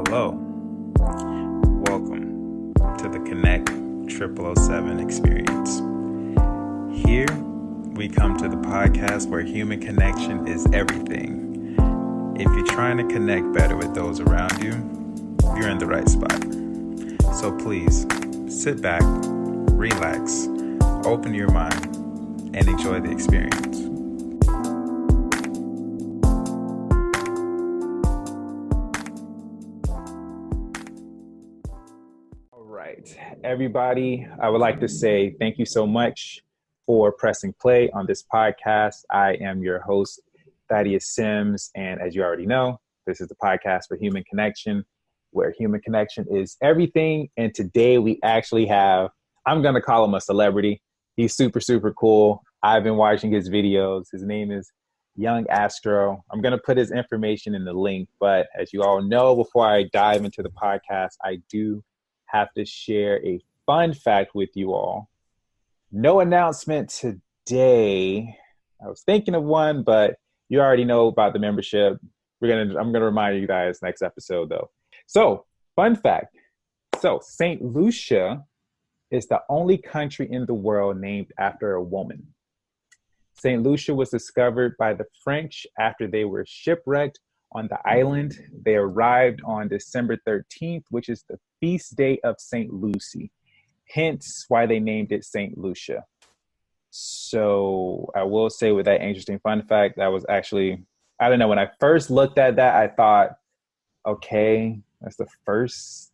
Hello. Welcome to the Connect 0007 experience. Here, we come to the podcast where human connection is everything. If you're trying to connect better with those around you, you're in the right spot. So please, sit back, relax, open your mind, and enjoy the experience. All right, everybody, I would like to say thank you so much for pressing play on this podcast. I am your host, Thaddeus Sims, and as you already know, this is the podcast for human connection, where human connection is everything. And today we actually have, I'm going to call him a celebrity. He's super, super cool. I've been watching his videos. His name is Yung Astroo. I'm going to put his information in the link, but as you all know, before I dive into the podcast, I do have to share a fun fact with you all. No announcement today. I was thinking of one, but you already know about the membership. I'm gonna remind you guys next episode though. So, fun fact. So, St. Lucia is the only country in the world named after a woman. St. Lucia was discovered by the French after they were shipwrecked on the island. They arrived on December 13th, which is the feast day of St. Lucy. Hence why they named it St. Lucia. So I will say with that interesting fun fact, that was actually, I don't know, when I first looked at that, I thought, okay, that's the first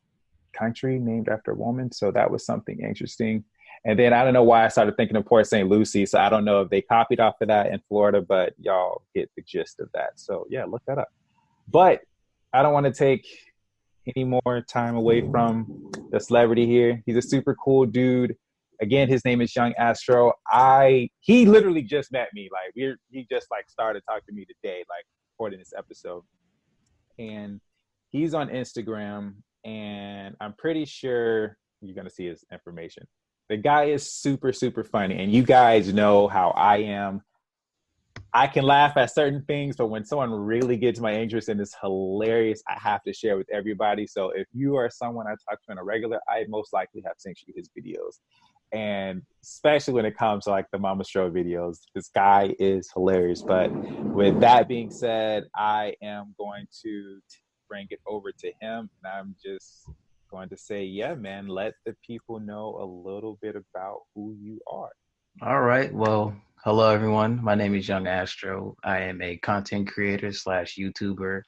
country named after a woman. So that was something interesting. And then I don't know why I started thinking of Port St. Lucie. So I don't know if they copied off of that in Florida, but y'all get the gist of that. So yeah, look that up. But I don't want to take any more time away from the celebrity here. He's a super cool dude. Again, his name is Yung Astroo. He literally just met me. He just started talking to me today, recording this episode. And he's on Instagram, and I'm pretty sure you're gonna see his information. The guy is super, super funny, and you guys know how I am. I can laugh at certain things, but when someone really gets my interest and it's hilarious, I have to share with everybody. So if you are someone I talk to on a regular, I most likely have sent you his videos. And especially when it comes to the Mama Stro videos, this guy is hilarious. But with that being said, I am going to bring it over to him. And I'm just going to say, yeah, man, let the people know a little bit about who you are. All right. Well, hello, everyone. My name is Yung Astroo. I am a content creator / YouTuber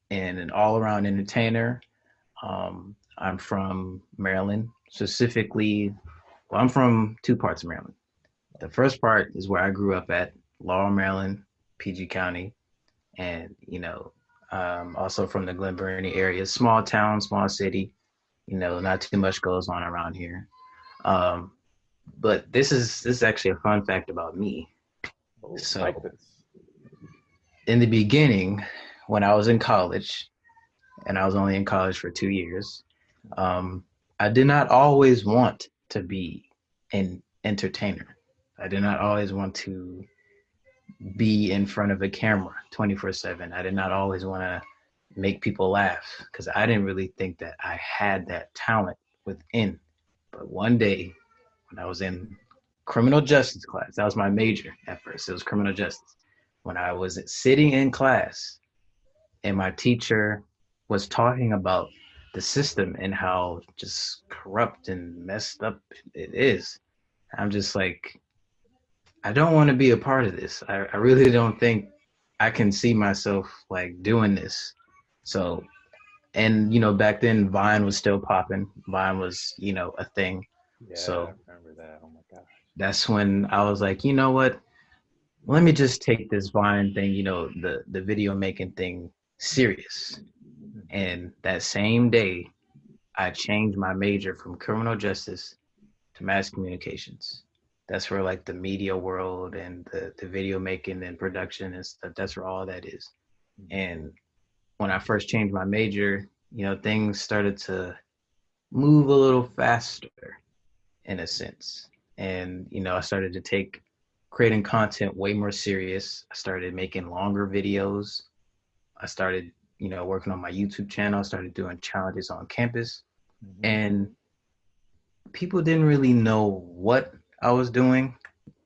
and an all-around entertainer. I'm from Maryland, specifically. Well, I'm from two parts of Maryland. The first part is where I grew up at, Laurel, Maryland, PG County. And, also from the Glen Burnie area, small town, small city, not too much goes on around here. But this is actually a fun fact about me. So in the beginning, when I was in college, and I was only in college for 2 years, I did not always want to be an entertainer. I did not always want to be in front of a camera 24/7. I did not always want to make people laugh because I didn't really think that I had that talent within. But one day, when I was in criminal justice class, that was my major at first. It was criminal justice. When I was sitting in class and my teacher was talking about the system and how just corrupt and messed up it is, I'm just like, I don't want to be a part of this. I really don't think I can see myself doing this. So, and back then Vine was still popping. Vine was, a thing. Yeah, so I remember that. Oh my gosh. That's when I was like, you know what? Let me just take this Vine thing, the video making thing serious. And that same day, I changed my major from criminal justice to mass communications. That's where the media world and the video making and production and stuff, that's where all that is. And when I first changed my major, things started to move a little faster in a sense. And, I started to take creating content way more serious. I started making longer videos. I started working on my YouTube channel. I started doing challenges on campus, Mhm. and people didn't really know what I was doing.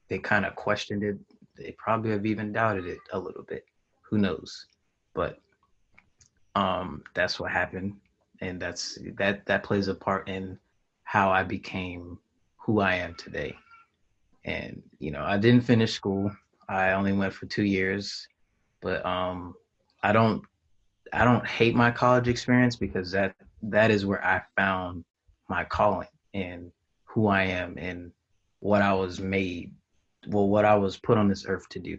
They kind of questioned it. They probably have even doubted it a little bit. Who knows? But that's what happened, and that plays a part in how I became who I am today. And I didn't finish school. I only went for 2 years, but I don't I don't hate my college experience because that is where I found my calling and who I am and what I was made, well, what I was put on this earth to do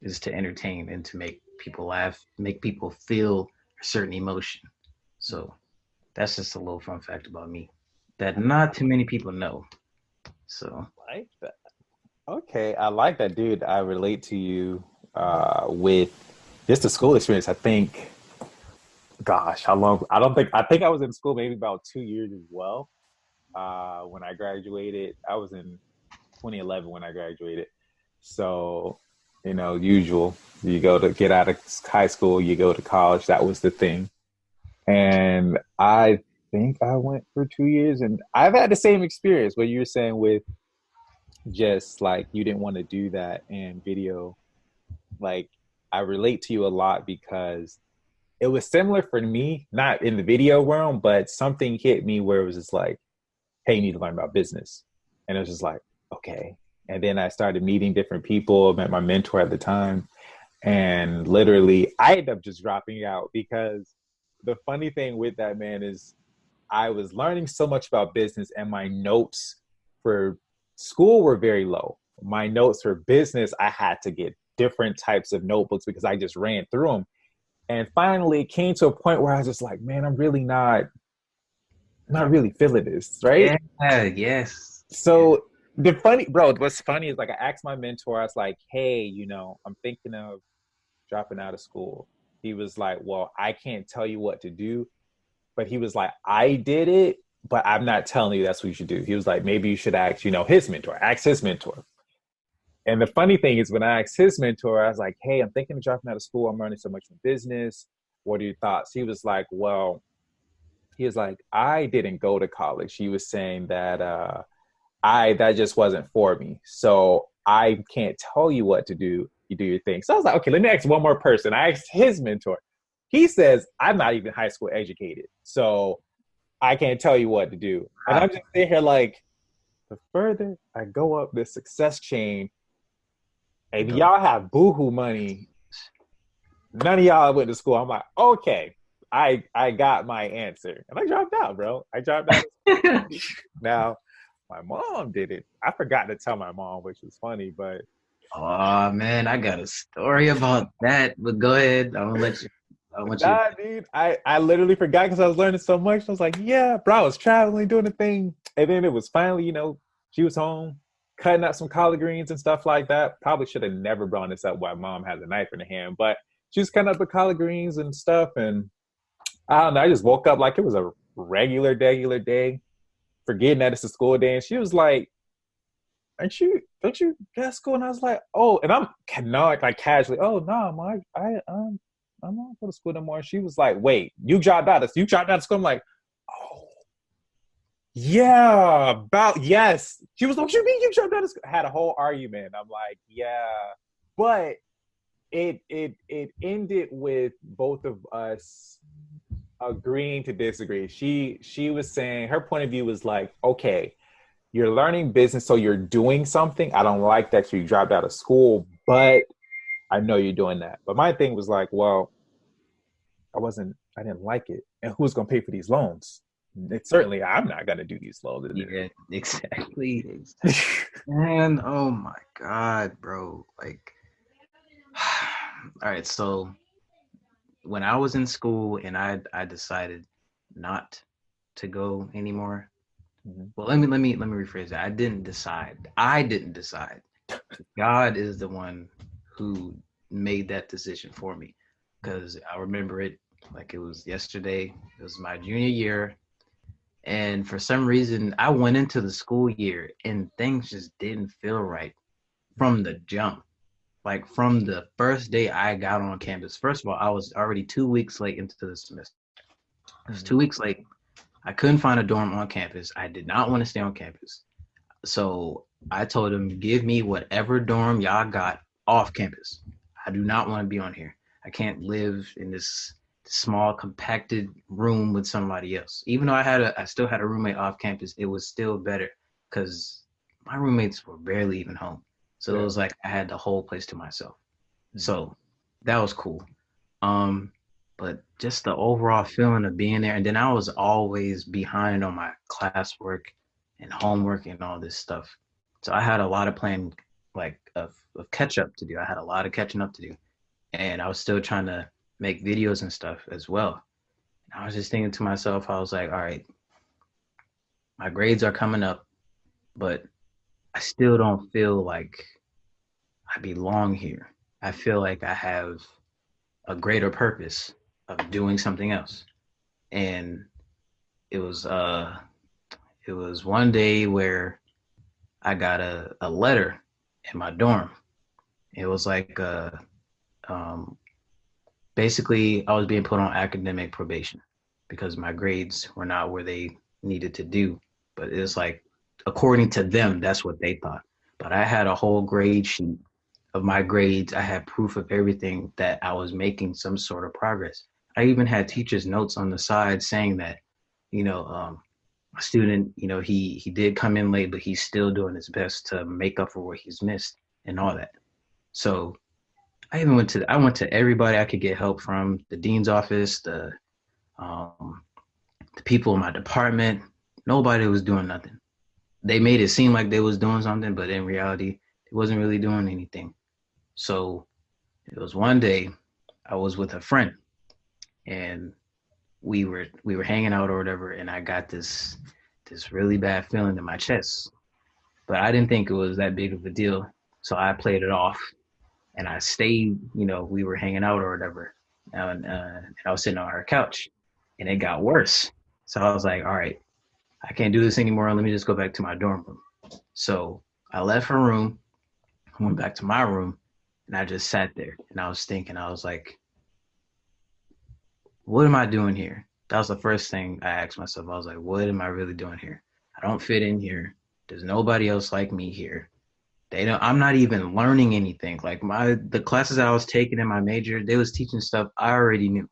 is to entertain and to make people laugh, make people feel a certain emotion. So that's just a little fun fact about me that not too many people know. So Like that. Okay, I like that, dude. I relate to you with just the school experience. I think, gosh, how long? I think I was in school maybe about 2 years as well. When I graduated, I was in 2011 when I graduated. So, usual. You go to get out of high school, you go to college. That was the thing. And I think I went for 2 years, and I've had the same experience. What you were saying with just like you didn't want to do that in video, like I relate to you a lot because it was similar for me, not in the video realm, but something hit me where it was just like, hey, you need to learn about business. And it was just like, okay. And then I started meeting different people, met my mentor at the time. And literally, I ended up just dropping out because the funny thing with that, man, is I was learning so much about business, and my notes for school were very low. My notes for business, I had to get different types of notebooks because I just ran through them. And finally, it came to a point where I was just like, man, I'm really not really feeling this, right? yeah, yes, yeah. So the funny, bro, what's funny is like I asked my mentor, I was like, hey, I'm thinking of dropping out of school. He was like, well, I can't tell you what to do, but he was like, I did it, but I'm not telling you that's what you should do. He was like, maybe you should ask, his mentor, ask his mentor. And the funny thing is, when I asked his mentor, I was like, hey, I'm thinking of dropping out of school. I'm learning so much from business. What are your thoughts? He was like, well, I didn't go to college. He was saying that I that just wasn't for me. So I can't tell you what to do. You do your thing. So I was like, okay, let me ask one more person. I asked his mentor. He says, I'm not even high school educated. So I can't tell you what to do. And I'm just sitting here like, the further I go up this success chain, if The y'all have boohoo money, none of y'all went to school. I'm like, okay, I got my answer. And I dropped out, bro. I dropped out. Now, my mom did it. I forgot to tell my mom, which was funny, but Oh man, I got a story about that. But go ahead. I'm gonna let you. I want you. nah, dude, I literally forgot because I was learning so much. I was like, yeah, bro, I was traveling, doing the thing. And then it was finally, she was home, cutting up some collard greens and stuff like that. Probably should have never brought this up while mom has a knife in her hand, but she was cutting up the collard greens and stuff. And I don't know, I just woke up like it was a regular day, forgetting that it's a school day. And she was like, don't you get school? And I was like, oh, and I'm not like casually, oh no, Mom, I'm not going to school no more. And she was like, wait, you dropped out of school. I'm like, oh yeah, about yes. She was like, what you mean you dropped out of school? Had a whole argument. I'm like, yeah. But it ended with both of us agreeing to disagree. She was saying her point of view was like, okay, you're learning business, so you're doing something. I don't like that you dropped out of school, but I know you're doing that. But my thing was like, well, I didn't like it. And who's going to pay for these loans? It's certainly, I'm not going to do these loans. Yeah, exactly. Man, oh my God, bro. Like, all right. So when I was in school and I decided not to go anymore. Mhm. Well, let me rephrase that. I didn't decide. I didn't decide. God is the one who made that decision for me. Because I remember it like it was yesterday. It was my junior year. And for some reason, I went into the school year and things just didn't feel right from the jump. like from the first day I got on campus. First of all, I was already 2 weeks late into the semester. I was Mhm. 2 weeks late. I couldn't find a dorm on campus. I did not want to stay on campus. So I told them, give me whatever dorm y'all got off campus. I do not want to be on here. I can't live in this small compacted room with somebody else. Even though I still had a roommate off campus, it was still better because my roommates were barely even home. So it Yeah. was like I had the whole place to myself. Mhm. So that was cool. Um, but just the overall feeling of being there, and then I was always behind on my classwork and homework and all this stuff. So I had a lot of playing like of catch up to do. I had a lot of catching up to do, and I was still trying to make videos and stuff as well. And I was just thinking to myself, I was like, all right, my grades are coming up, but I still don't feel like I belong here. I feel like I have a greater purpose of doing something else. And it was uh it was one day where I got a letter in my dorm. It was like um basically I was being put on academic probation because my grades were not where they needed to do. But it was like according to them, that's what they thought. But I had a whole grade sheet of my grades. I had proof of everything that I was making some sort of progress. I even had teachers' notes on the side saying that, you know, a student, he did come in late, but he's still doing his best to make up for what he's missed and all that. So I went to everybody I could get help from, the dean's office, um, the people in my department. Nobody was doing nothing. They made it seem like they was doing something, but in reality, it wasn't really doing anything. So it was one day I was with a friend and we were hanging out or whatever, and I got this really bad feeling in my chest. But I didn't think it was that big of a deal. So I played it off and I stayed, we were hanging out or whatever. And I was sitting on our couch and it got worse. So I was like, all right, I can't do this anymore. Let me just go back to my dorm room. So I left her room, went back to my room, and I just sat there and I was thinking, I was like, what am I doing here? That was the first thing I asked myself. I was like, what am I really doing here? I don't fit in here. There's nobody else like me here. They don't, I'm not even learning anything. Like the classes I was taking in my major, they was teaching stuff I already knew.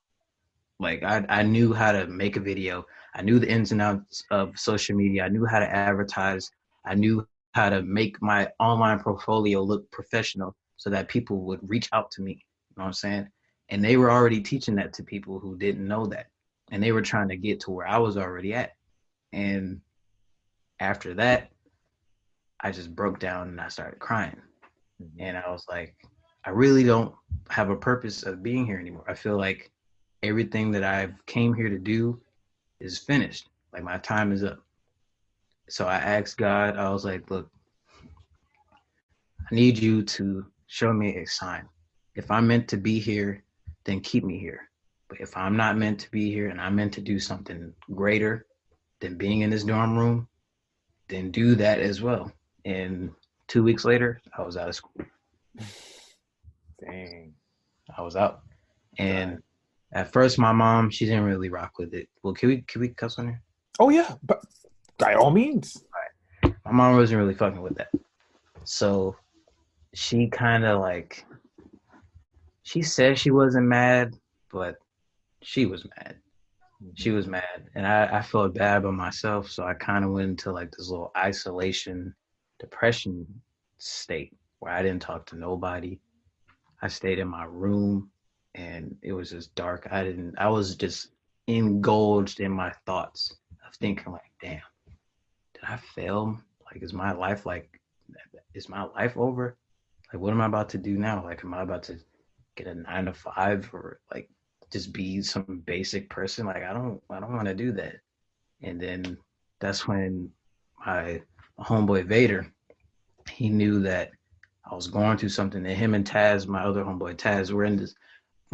Like I knew how to make a video. I knew the ins and outs of social media. I knew how to advertise. I knew how to make my online portfolio look professional so that people would reach out to me. You know what I'm saying? And they were already teaching that to people who didn't know that. And they were trying to get to where I was already at. And after that, I just broke down and I started crying. Mhm. And I was like, I really don't have a purpose of being here anymore. I feel like everything that I've came here to do is finished. Like my time is up. So I asked God, I was like, look, I need you to show me a sign. If I'm meant to be here, then keep me here. But if I'm not meant to be here and I'm meant to do something greater than being in this dorm room, then do that as well. And 2 weeks later, I was out of school. Dang. I was out. Right. And at first, my mom, she didn't really rock with it. Well, can we cuss on here? Oh yeah, but by all means. My mom wasn't really fucking with that. So she kind of like, she said she wasn't mad, but she was mad. She Mhm. was mad. And I felt bad about myself. So I kind of went into like this little isolation, depression state where I didn't talk to nobody. I stayed in my room and it was just dark. I was just engulfed in my thoughts of thinking like, damn, did I fail? Like, is my life over? Like, what am I about to do now? Like, am I about to get a 9 to 5 or like just be some basic person? Like, I don't want to do that. And then that's when my homeboy Vader, he knew that I was going through something. And him and Taz, my other homeboy Taz, we're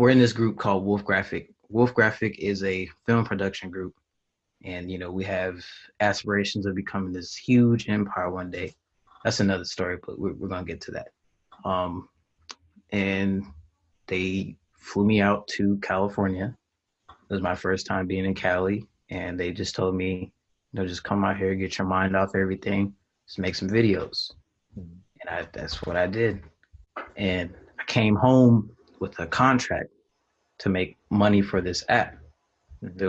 in this group called Wolf Graphic. Wolf Graphic is a film production group, and we have aspirations of becoming this huge empire one day. That's another story, but we're gonna get to that. Um, and they flew me out to California. It was my first time being in Cali, and they just told me, just come out here, get your mind off everything, just make some videos. Mhm. And that's what I did. And I came home with a contract to make money for this app. Mhm.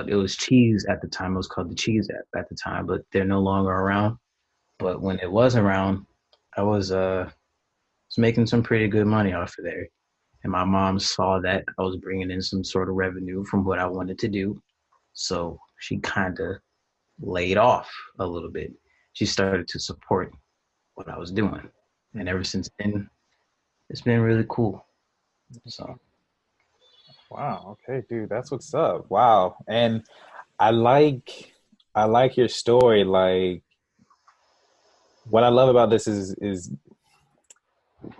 It was Cheese at the time. It was called the Cheese app at the time, but they're no longer around. But when it was around, I was making some pretty good money off of there. And my mom saw that I was bringing in some sort of revenue from what I wanted to do. So she kind of laid off a little bit. She started to support what I was doing. And ever Mhm. since then, it's been really cool. So, Wow. Okay, dude, that's what's up. Wow. And I like I like your story. Like what I love about this is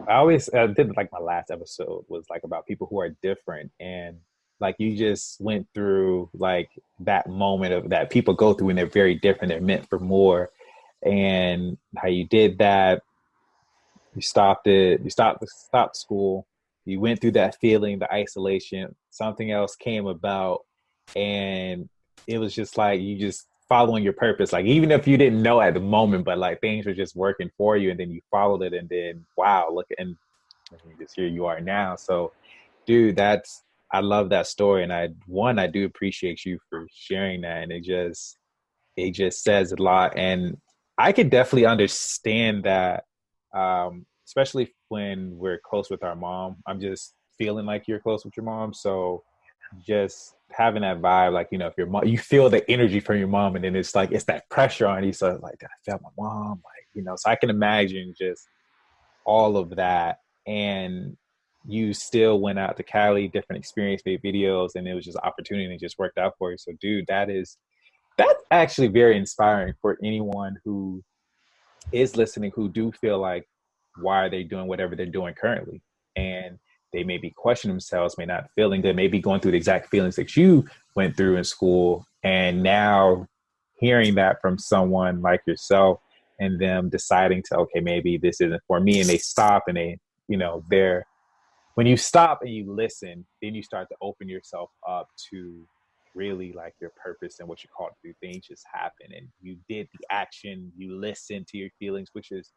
I did like my last episode was like about people who are different and like you just went through like that moment of that people go through and they're very different, they're meant for more and how you did that, you stopped it, stopped school, you went through that feeling, the isolation, something else came about and it was just like you just following your purpose. Like even if you didn't know at the moment, but like things were just working for you and then you followed it and then wow, look and just here you are now. So dude, that's I love that story and I do appreciate you for sharing that and it just says a lot and I could definitely understand that especially when we're close with our mom. I'm just feeling like you're close with your mom, so just having that vibe, like if your mom, you feel the energy from your mom, and then it's like it's that pressure on you. So like, I felt my mom, like so I can imagine just all of that, and you still went out to Cali, different experience, made videos, and it was just an opportunity, and it just worked out for you. So, dude, that's actually very inspiring for anyone who is listening who do feel like why are they doing whatever they're doing currently and they may be questioning themselves, may not feeling good, may be going through the exact feelings that you went through in school and now hearing that from someone like yourself and them deciding to okay maybe this isn't for me and they stop and they're when you stop and you listen, then you start to open yourself up to really like your purpose and what you're called to do. Things just happen and you did the action, you listened to your feelings, which is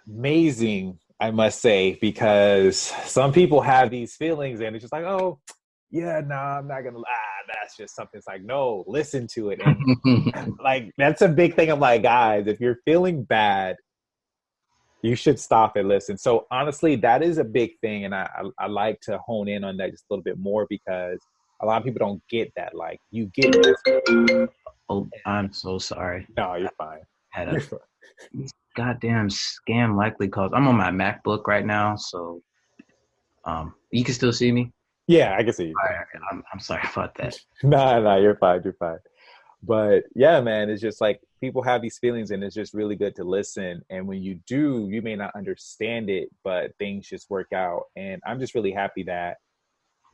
amazing, I must say, because some people have these feelings and it's just like, oh, yeah, no, I'm not gonna that's just something. It's like, no, listen to it. And like that's a big thing. I'm like, guys, if you're feeling bad, you should stop and listen. So honestly, that is a big thing, and I like to hone in on that just a little bit more because a lot of people don't get that. Like you get oh, I'm so sorry. no, I you're fine. had You're a fine. goddamn scam likely calls. I'm on my MacBook right now, so you can still see me. Yeah, I can see you. All right, I'm sorry about that. No, you're fine. You're fine. But yeah, man, it's just like people have these feelings, and it's just really good to listen. And when you do, you may not understand it, but things just work out. And I'm just really happy that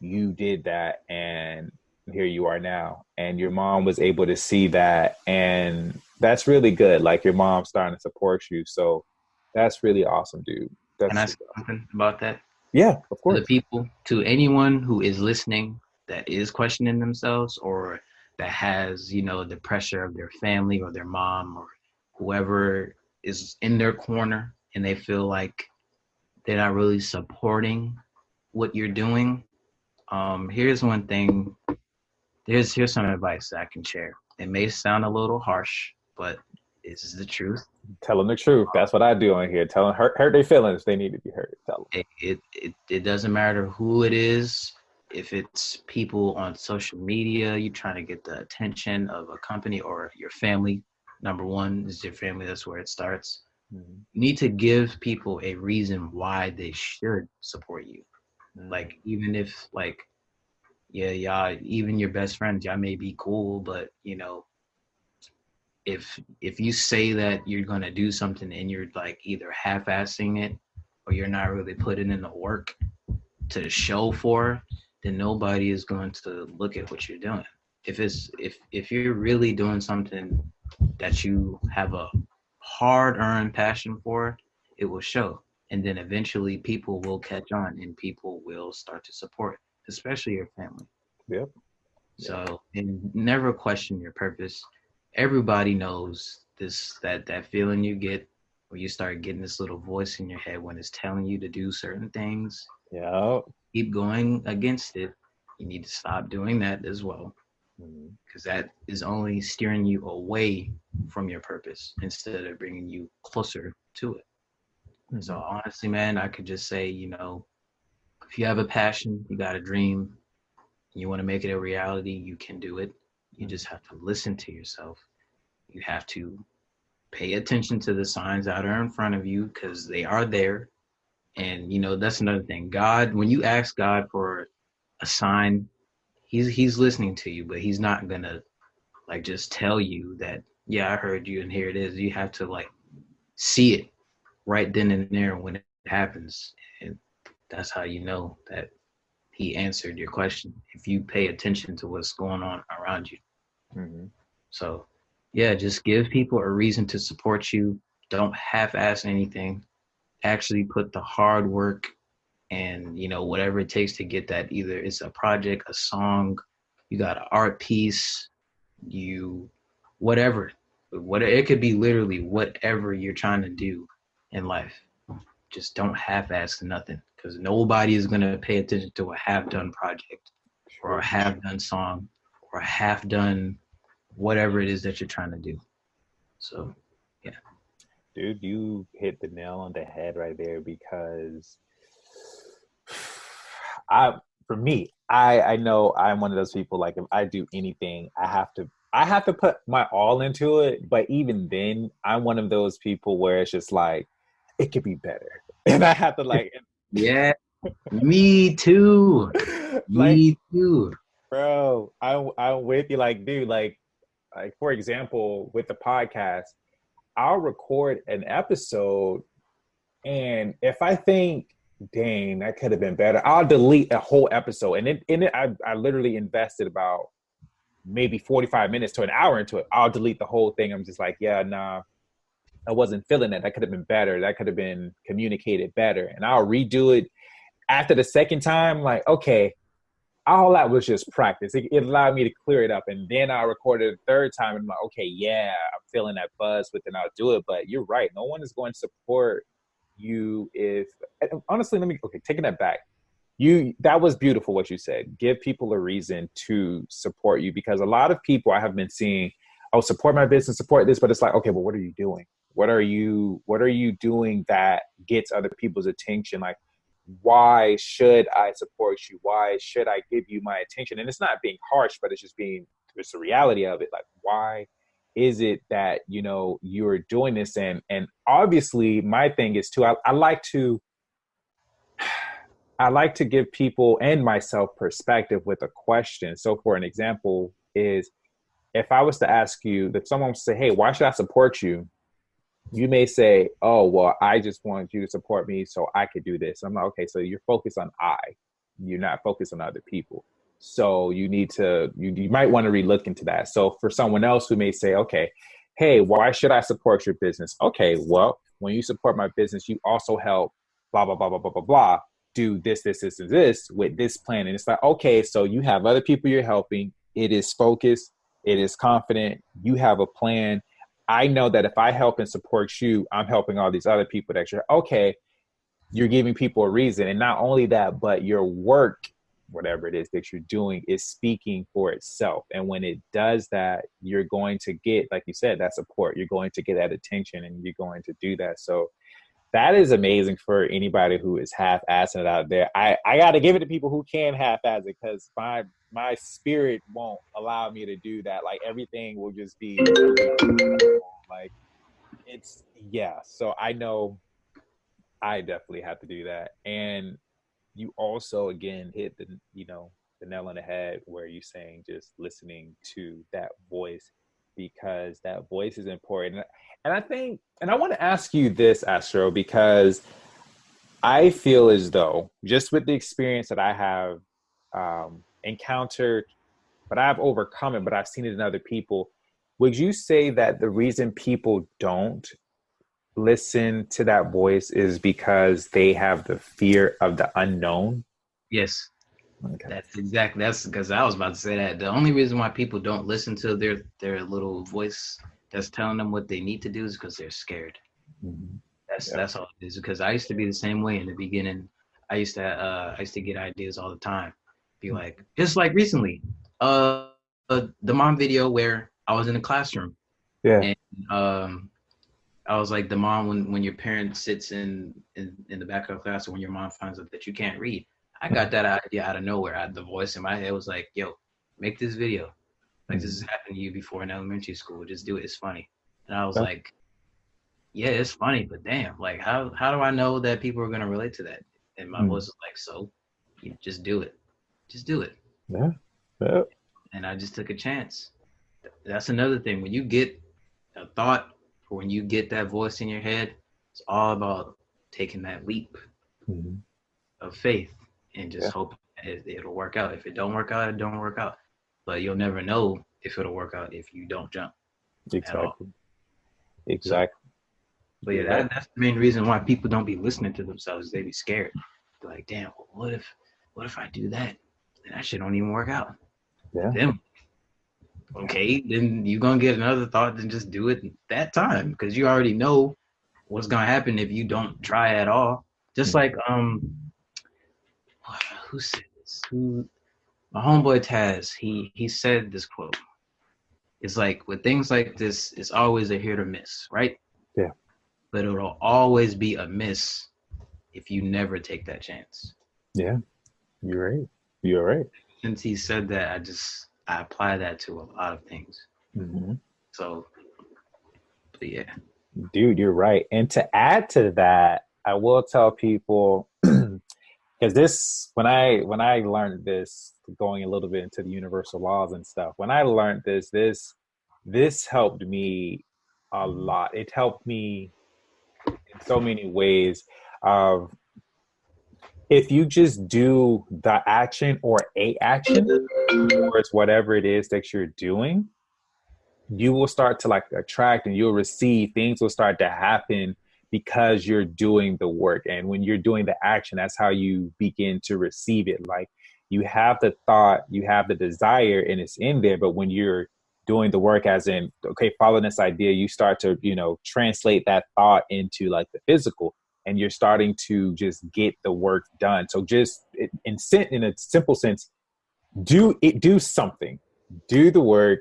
you did that and here you are now and your mom was able to see that and that's really good like your mom starting to support you so that's really awesome dude Can that's I say super awesome. something about that? Yeah, of To the course. people, to anyone who is listening that is questioning themselves or that has, the pressure of their family or their mom or whoever is in their corner and they feel like they're not really supporting what you're doing. Here's one thing. Here's some advice that I can share. It may sound a little harsh, but this is the truth. Tell them the truth. That's what I do on here. Tell them hurt their feelings. They need to be heard. Tell It doesn't matter who it is. If it's people on social media, you're trying to get the attention of a company or your family. Number one is your family. That's where it starts. them. You need to give people a reason why they should support you. Mm-hmm. Like even if like yeah, y'all, even your best friends, y'all may be cool, but if you say that you're gonna do something and you're like either half-assing it or you're not really putting in the work to show for, then nobody is going to look at what you're doing. If you're really doing something that you have a hard-earned passion for, it will show. And then eventually people will catch on and people will start to support, especially your family. Yep. Yep. So, and never question your purpose. Everybody knows this, that feeling you get when you start getting this little voice in your head when it's telling you to do certain things. Yep. Keep going against it. You need to stop doing that as well, Mhm. because that is only steering you away from your purpose instead of bringing you closer to it. So Mhm. honestly, man, I could just say, if you have a passion, you got a dream, you want to make it a reality, you can do it. You Mhm. just have to listen to yourself. You have to pay attention to the signs that are in front of you because they are there. And that's another thing. God, when you ask God for a sign, he's listening to you, but he's not gonna like just tell you that, yeah, I heard you and here it is. You have to like see it right then and there when it happens. And that's how you know that he answered your question if you pay attention to what's going on around you. Mhm. So, yeah, just give people a reason to support you. Don't half-ass anything. Actually put the hard work and whatever it takes to get that. Either it's a project, a song, you got an art piece, you whatever. What it could be literally whatever you're trying to do in life. Just don't half-ass nothing because nobody is gonna pay attention to a half-done project or a True. half-done song or a half-done whatever it is that you're trying to do. So, yeah. Dude, you hit the nail on the head right there because I for me, I know I'm one of those people like if I do anything, I have to put my all into it, but even then, I'm one of those people where it's just like it could be better. And I have to like Yeah, me too. like Me too. bro, I'm with you like dude, like for example, with the podcast, I'll record an episode and if I think, dang, that could have been better, I'll delete a whole episode. And I literally invested about maybe 45 minutes to an hour into it. I'll delete the whole thing. I'm just like, yeah, nah, I wasn't feeling it. That could have been better. That could have been communicated better. And I'll redo it after the second time. Like, okay, all that was just practice. It allowed me to clear it up. And then I recorded a third time and I'm like, okay, yeah, I'm feeling that buzz, but then I'll do it. But you're right. No one is going to support you if honestly, taking that back. That was beautiful what you said. Give people a reason to support you because a lot of people I have been seeing, oh, support my business, support this, but it's like, okay, well, what are you doing? What are you doing that gets other people's attention? Like, why should I support you? Why should I give you my attention? And it's not being harsh, but it's the reality of it. Like, why is it that, you're doing this? And obviously my thing is too, I like to give people and myself perspective with a question. So for an example is if I was to ask you that someone would say, hey, why should I support you? You may say, oh, well, I just want you to support me so I could do this. I'm like, okay, so you're focused on you're not focused on other people. So you might want to relook into that. So for someone else who may say, okay, hey, why should I support your business? Okay, well, when you support my business, you also help blah, blah, blah, blah, blah, blah, blah, do this, and this with this plan. And it's like, okay, so you have other people you're helping. It is focused. It is confident. You have a plan. I know that if I help and support you, I'm helping all these other people that you're okay. You're giving people a reason. And not only that, but your work, whatever it is that you're doing, is speaking for itself. And when it does that, you're going to get, like you said, that support. You're going to get that attention and you're going to do that. So that is amazing for anybody who is half-assing it out there. I got to give it to people who can half-ass it because my spirit won't allow me to do that. Like everything will just be like it's yeah. So I know I definitely have to do that. And you also again hit the nail on the head where you're saying just listening to that voice because that voice is important. And I think, and I want to ask you this, Astro, because I feel as though just with the experience that I have encountered, but I've overcome it, but I've seen it in other people. Would you say that the reason people don't listen to that voice is because they have the fear of the unknown. Yes, Okay. that's because I was about to say that. The only reason why people don't listen to their little voice that's telling them what they need to do is because they're scared. Mhm. Yep. That's all it is. Because I used to be the same way in the beginning. I used to get ideas all the time. Be like, just like recently, the mom video where I was in the classroom Yeah. and I was like the mom when your parent sits in the back of the class or when your mom finds out that you can't read. I got that idea out of nowhere. I had the voice in my head was like, yo, make this video. Like this has Mhm. happened to you before in elementary school. Just do it. It's funny. And I was Yeah. like, yeah, it's funny, but damn, like how do I know that people are gonna relate to that? And my Mhm. voice was like, so you just do it. Just do it. Yeah. Yeah. And I just took a chance. That's another thing. When you get a thought or when you get that voice in your head, it's all about taking that leap Mhm. of faith and just Yeah. hoping it'll work out. If it don't work out, it don't work out. But you'll never know if it'll work out if you don't jump at all. Exactly. So, Exactly. but yeah, You're right. that's the main reason why people don't be listening to themselves. They be scared. They're like, damn, what if I do that? Then that shit don't even work out. Yeah. Then okay, then you're gonna get another thought, then just do it that time because you already know what's gonna happen if you don't try at all. Just Mhm. like who said this? Who my homeboy Taz, he said this quote. It's like with things like this, it's always a hit or miss, right? Yeah. But it'll always be a miss if you never take that chance. Yeah. You're right. You're right. Since he said that, I apply that to a lot of things. Mhm. So, but yeah, Dude, you're right. And to add to that, I will tell people because this when I learned this, going a little bit into the universal laws and stuff, when I learned this helped me a lot. It helped me in so many ways of if you just do the action or a action towards whatever it is that you're doing, you will start to like attract and you'll receive things will start to happen because you're doing the work. And when you're doing the action, that's how you begin to receive it. Like you have the thought, you have the desire, and it's in there. But when you're doing the work, as in, okay, following this idea, you start to, translate that thought into like the physical, and you're starting to just get the work done. So just in a simple sense, do something, do the work.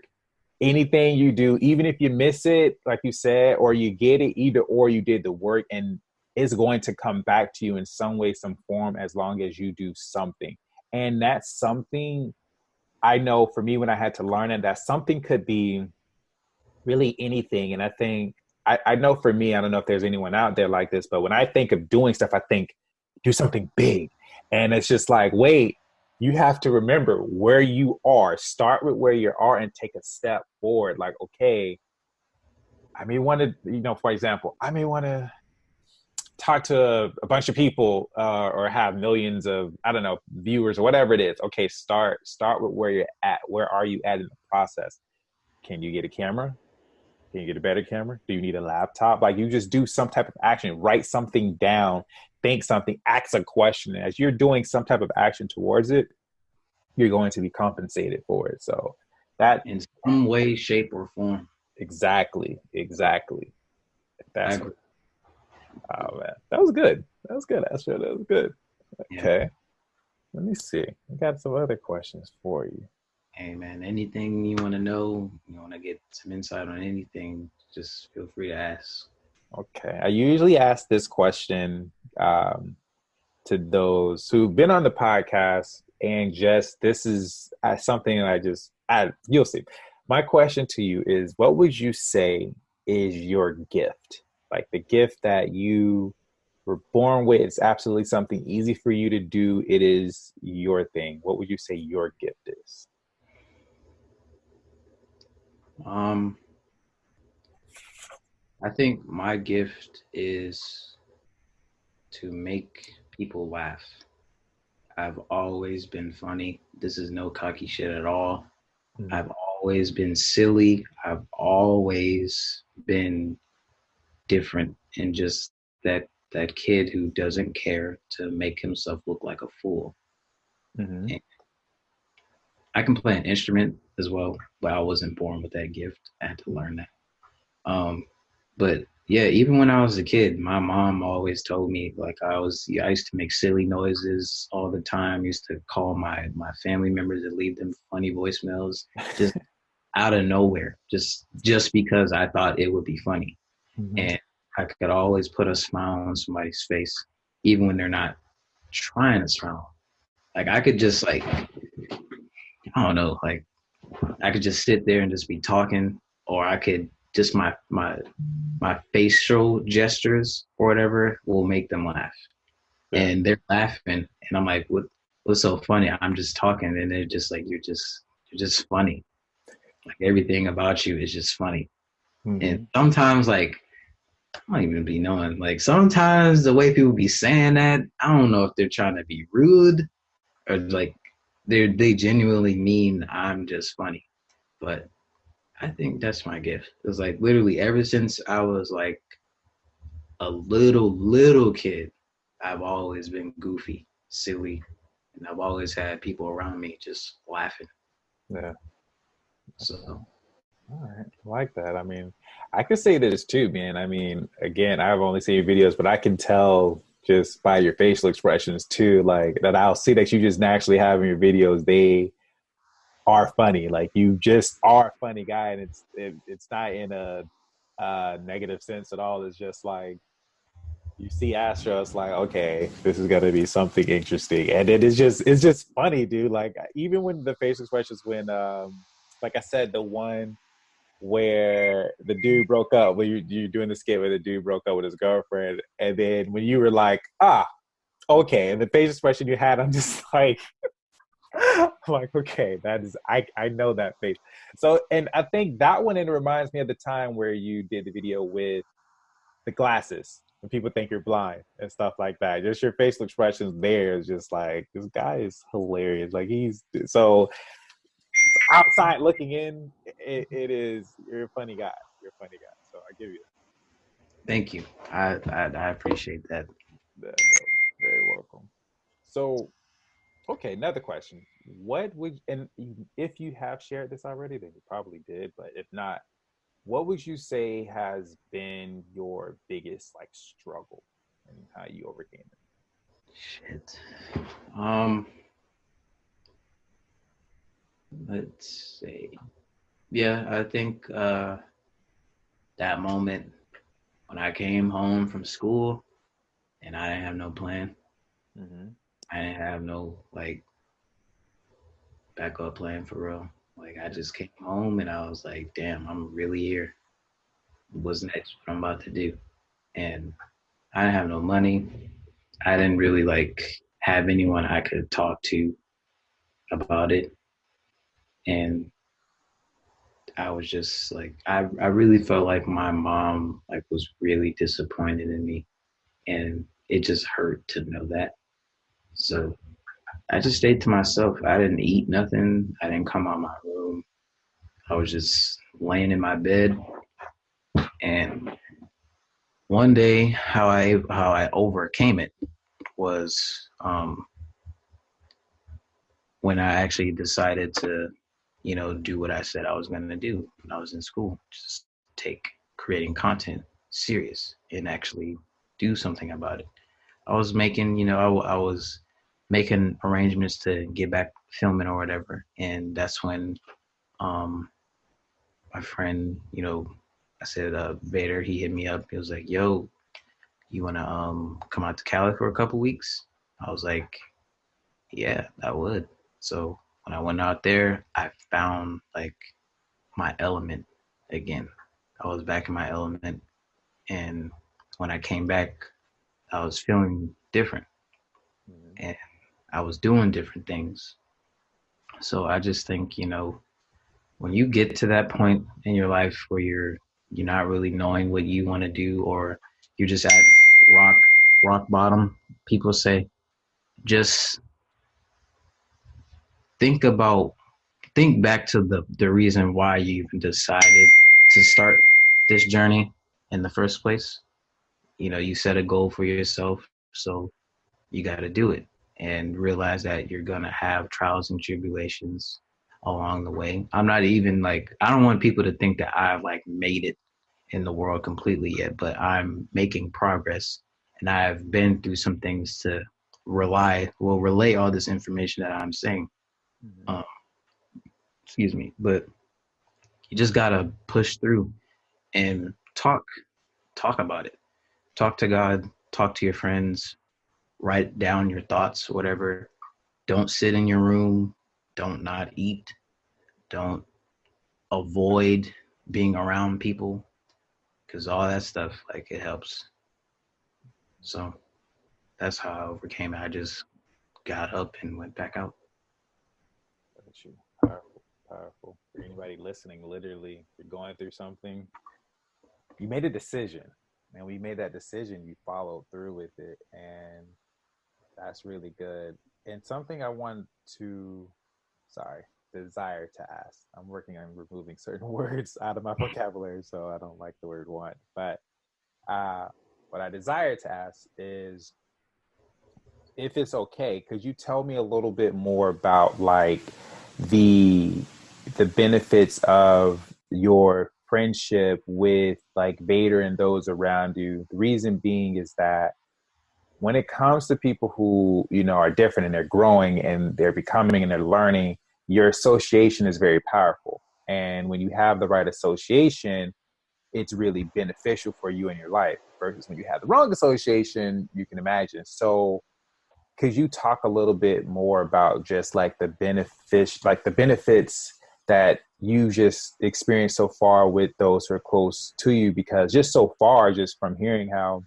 Anything you do, even if you miss it, like you said, or you get it, either or you did the work, and it's going to come back to you in some way, some form, as long as you do something. And that's something I know for me when I had to learn it, that something could be really anything. And I think I know for me, I don't know if there's anyone out there like this, but when I think of doing stuff, I think do something big. And it's just like, wait, you have to remember where you are. Start with where you are and take a step forward. Like, okay, I may want to, for example, I may want to talk to a bunch of people or have millions of, I don't know, viewers or whatever it is. Okay, start with where you're at. Where are you at in the process? Can you get a camera? Can you get a better camera? Do you need a laptop? Like you just do some type of action, write something down, think something, ask a question. As you're doing some type of action towards it, you're going to be compensated for it. So that in some way, shape, or form. exactly. I That's agree. oh man, that was good. That was good. That's that was good. Yeah. Okay, let me see. I got some other questions for you. Hey man, anything you want to know, you want to get some insight on anything, just feel free to ask. Okay, I usually ask this question to those who've been on the podcast and just this is something you'll see. My question to you is what would you say is your gift? Like the gift that you were born with, it's absolutely something easy for you to do. It is your thing. What would you say your gift is? Um, I think my gift is to make people laugh. I've always been funny. This is no cocky shit at all. Mm, I've always been silly. I've always been different. and just that kid who doesn't care to make himself look like a fool. Mm-hmm. And I can play an instrument as well, but I wasn't born with that gift. I had to learn that. Um, but yeah, even when I was a kid, my mom always told me like I used to make silly noises all the time. Used to call my family members and leave them funny voicemails just out of nowhere, just because I thought it would be funny. Mm-hmm. And I could always put a smile on somebody's face, even when they're not trying to smile. Like I could just like I don't know, like I could just sit there and just be talking, or I could just my facial gestures or whatever will make them laugh, Yeah. and they're laughing, and I'm like, what's so funny? I'm just talking, and they're just like, you're just funny. Like everything about you is just funny. And Mm-hmm. sometimes like I don't even be knowing. Like sometimes the way people be saying that, I don't know if they're trying to be rude or like they genuinely mean I'm just funny. But I think that's my gift. It's like literally ever since I was like a little kid, I've always been goofy, silly, and I've always had people around me just laughing. Yeah. So All right. I like that. I mean, I could say this too, man. I mean, again, I've only seen your videos, but I can tell just by your facial expressions too, like that I'll see that you just naturally have in your videos, they are funny. Like you just are a funny guy, and it's not in a negative sense at all. It's just like you see Astro, it's like, okay, this is gonna be something interesting, and it's just funny, dude. Like even when the facial expressions, when like I said, the one where the dude broke up, where you doing the skit where the dude broke up with his girlfriend, and then when you were like, okay, and the facial expression you had, I'm just like, I'm like, okay, that is I know that face. So, and I think that one, it reminds me of the time where you did the video with the glasses when people think you're blind and stuff like that. Just your facial expressions there is just like, this guy is hilarious. Like he's so outside looking in, it is, you're a funny guy. You're a funny guy. So I give you thank you. I appreciate that. that. Very welcome. So, okay, another question. What would, and if you have shared this already, then you probably did, but if not, what would you say has been your biggest like struggle and how you overcame it? Shit. Um, let's see. Yeah, I think that moment when I came home from school and I didn't have no plan. Mm-hmm. I didn't have no like backup plan for real. Like I just came home and I was like, damn, I'm really here. What's next? What I'm about to do? And I didn't have no money. I didn't really like have anyone I could talk to about it. And I was just like I really felt like my mom like was really disappointed in me and it just hurt to know that. So I just stayed to myself. I didn't eat nothing. I didn't come out of my room. I was just laying in my bed. And one day, how I overcame it was when I actually decided to, do what I said I was going to do when I was in school. Just take creating content serious and actually do something about it. I was making, I was making arrangements to get back filming or whatever, and that's when um, my friend, I said, Vader, he hit me up. He was like, "Yo, you wanna come out to Cali for a couple weeks?" I was like, "Yeah, I would." So when I went out there, I found like my element again. I was back in my element, and when I came back, I was feeling different, Mm-hmm. and I was doing different things. So I just think, when you get to that point in your life where you're not really knowing what you want to do, or you're just at rock rock bottom, people say, just think about think back to the reason why you even decided to start this journey in the first place, you set a goal for yourself, so you got to do it and realize that you're going to have trials and tribulations along the way. I'm not even like, I don't want people to think that I've like made it in the world completely yet, but I'm making progress, and I've been through some things to relay all this information that I'm saying. Mm-hmm. Um, excuse me, but you just gotta push through and talk about it. Talk to God, talk to your friends, write down your thoughts, whatever. Don't sit in your room. Don't not eat. Don't avoid being around people, because all that stuff, like, it helps. So that's how I overcame it. I just got up and went back out. Got you. Powerful, powerful. For anybody listening, literally, you're going through something. You made a decision, and we made that decision. You followed through with it, and that's really good. And something I want to, sorry, desire to ask. I'm working on removing certain words out of my vocabulary, so I don't like the word want. But what I desire to ask is, if it's okay, could you tell me a little bit more about like the the benefits of your friendship with like Vader and those around you? The reason being is that when it comes to people who, are different and they're growing and they're becoming and they're learning, your association is very powerful. And when you have the right association, it's really beneficial for you in your life, versus when you have the wrong association, you can imagine. So could you talk a little bit more about just like the benefits that you just experienced so far with those who are close to you? Because just so far, just from hearing how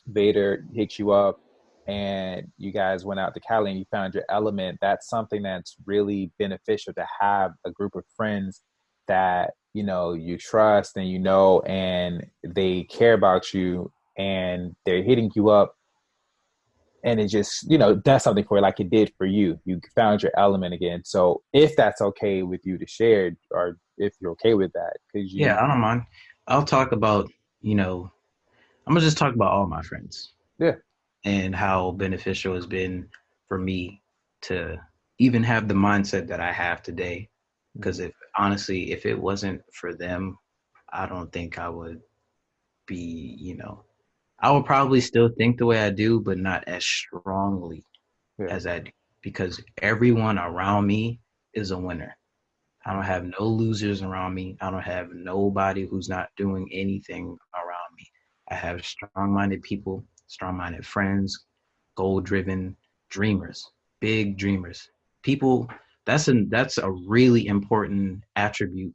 Vader hit you up and you guys went out to Cali and you found your element, that's something that's really beneficial, to have a group of friends that, you trust and and they care about you and they're hitting you up, and it just, does something for you like it did for you. You found your element again. So if that's okay with you to share, or if you're okay with that, because Yeah, I don't mind. I'll talk about, I'm gonna just talk about all my friends yeah. and how beneficial it's been for me to even have the mindset that I have today. Because if it wasn't for them, I don't think I would be, I would probably still think the way I do, but not as strongly Yeah. as I do, because everyone around me is a winner. I don't have no losers around me. I don't have nobody who's not doing anything around me. I have strong-minded people, strong-minded friends, goal-driven dreamers, big dreamers. People, that's a really important attribute.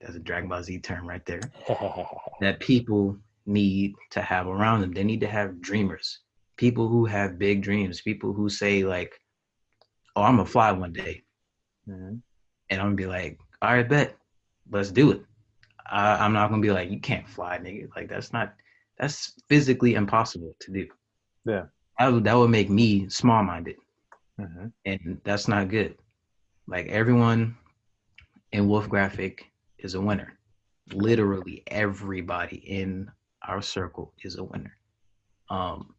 That's a Dragon Ball Z term right there. That people need to have around them. They need to have dreamers, people who have big dreams, people who say like, "Oh, I'm gonna fly one day," Mm-hmm. and I'm gonna be like, "All right, bet, let's do it." I'm not gonna be like, "You can't fly, nigga." Like that's physically impossible to do. Yeah. That would make me small-minded, Mm-hmm. and that's not good. Like, everyone in Wolf Graphic is a winner. Literally everybody in our circle is a winner. Um,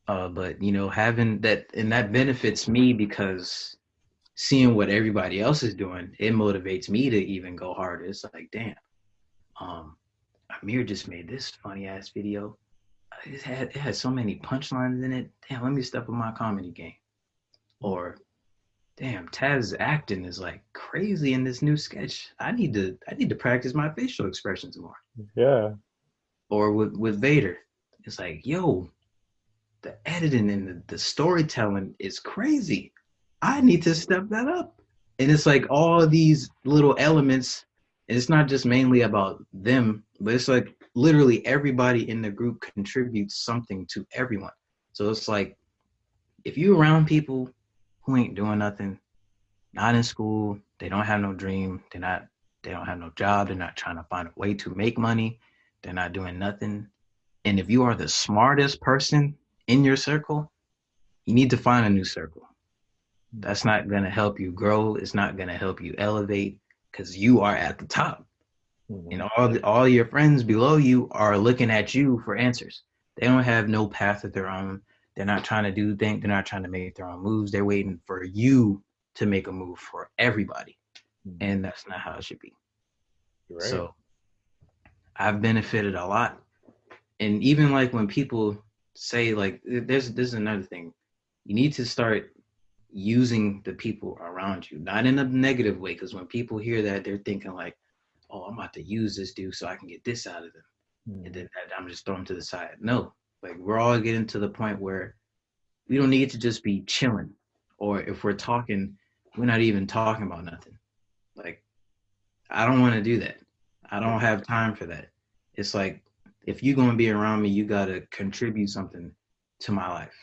but having that, and that benefits me, because seeing what everybody else is doing, it motivates me to even go harder. It's like, damn, Amir just made this funny ass video. It had so many punchlines in it. Damn, let me step up my comedy game. Or, damn, Taz's acting is like crazy in this new sketch. I need to practice my facial expressions more. Yeah. Or with Vader, it's like, yo, the editing and the storytelling is crazy. I need to step that up. And it's like all these little elements. And it's not just mainly about them, but it's like literally everybody in the group contributes something to everyone. So it's like, if you're around people who ain't doing nothing, not in school, they don't have no dream, they don't have no job, they're not trying to find a way to make money, they're not doing nothing. And if you are the smartest person in your circle, you need to find a new circle. That's not going to help you grow. It's not going to help you elevate, because you are at the top. And Hmm. all your friends below you are looking at you for answers. They don't have no path of their own. They're not trying to do things. They're not trying to make their own moves. They're waiting for you to make a move for everybody, Hmm. and that's not how it should be. You're right. So I've benefited a lot, and even like when people say like, there's another thing. You need to start using the people around you, not in a negative way, because when people hear that, they're thinking like, oh, I'm about to use this dude so I can get this out of them, and Hmm. then I'm just throwing to the side. No, like we're all getting to the point where we don't need to just be chilling, or if we're talking, we're not even talking about nothing. Like I don't want to do that. I don't Yeah. have time for that. It's like if you're gonna be around me, you gotta contribute something to my life.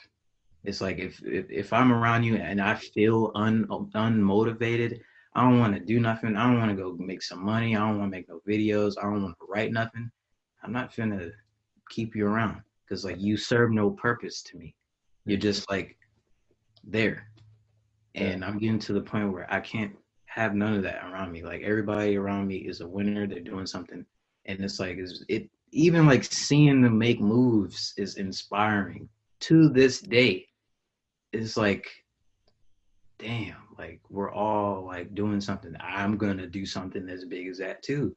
It's like if I'm around you and I feel unmotivated, I don't want to do nothing. I don't want to go make some money. I don't want to make no videos. I don't want to write nothing. I'm not finna keep you around because like you serve no purpose to me. You're Hmm. just like there, Yeah. and I'm getting to the point where I can't have none of that around me. Like everybody around me is a winner. They're doing something, and it's like it even like seeing them make moves is inspiring to this day. It's like damn, like we're all like doing something. I'm gonna do something as big as that too.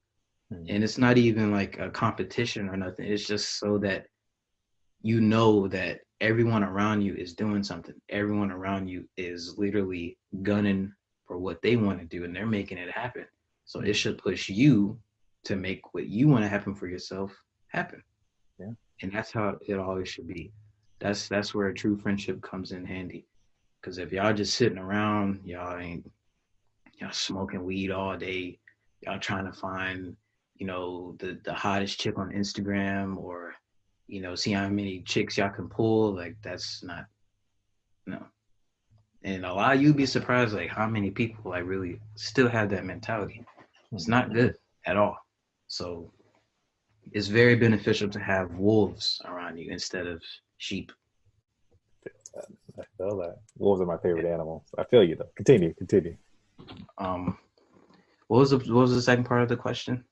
Hmm. And it's not even like a competition or nothing. It's just so that you know that everyone around you is doing something. Everyone around you is literally gunning for what they want to do and they're making it happen. So it Hmm. should push you to make what you want to happen for yourself happen. Yeah. And that's how it always should be. That's where a true friendship comes in handy. Because if y'all just sitting around, y'all smoking weed all day, y'all trying to find, the hottest chick on Instagram or, see how many chicks y'all can pull. Like that's not no. And a lot of you be surprised like how many people like really still have that mentality. It's Hmm. not good at all. So it's very beneficial to have wolves around you instead of sheep. I feel that. Wolves are my favorite animals. I feel you though. Continue, continue. Um, what was the second part of the question?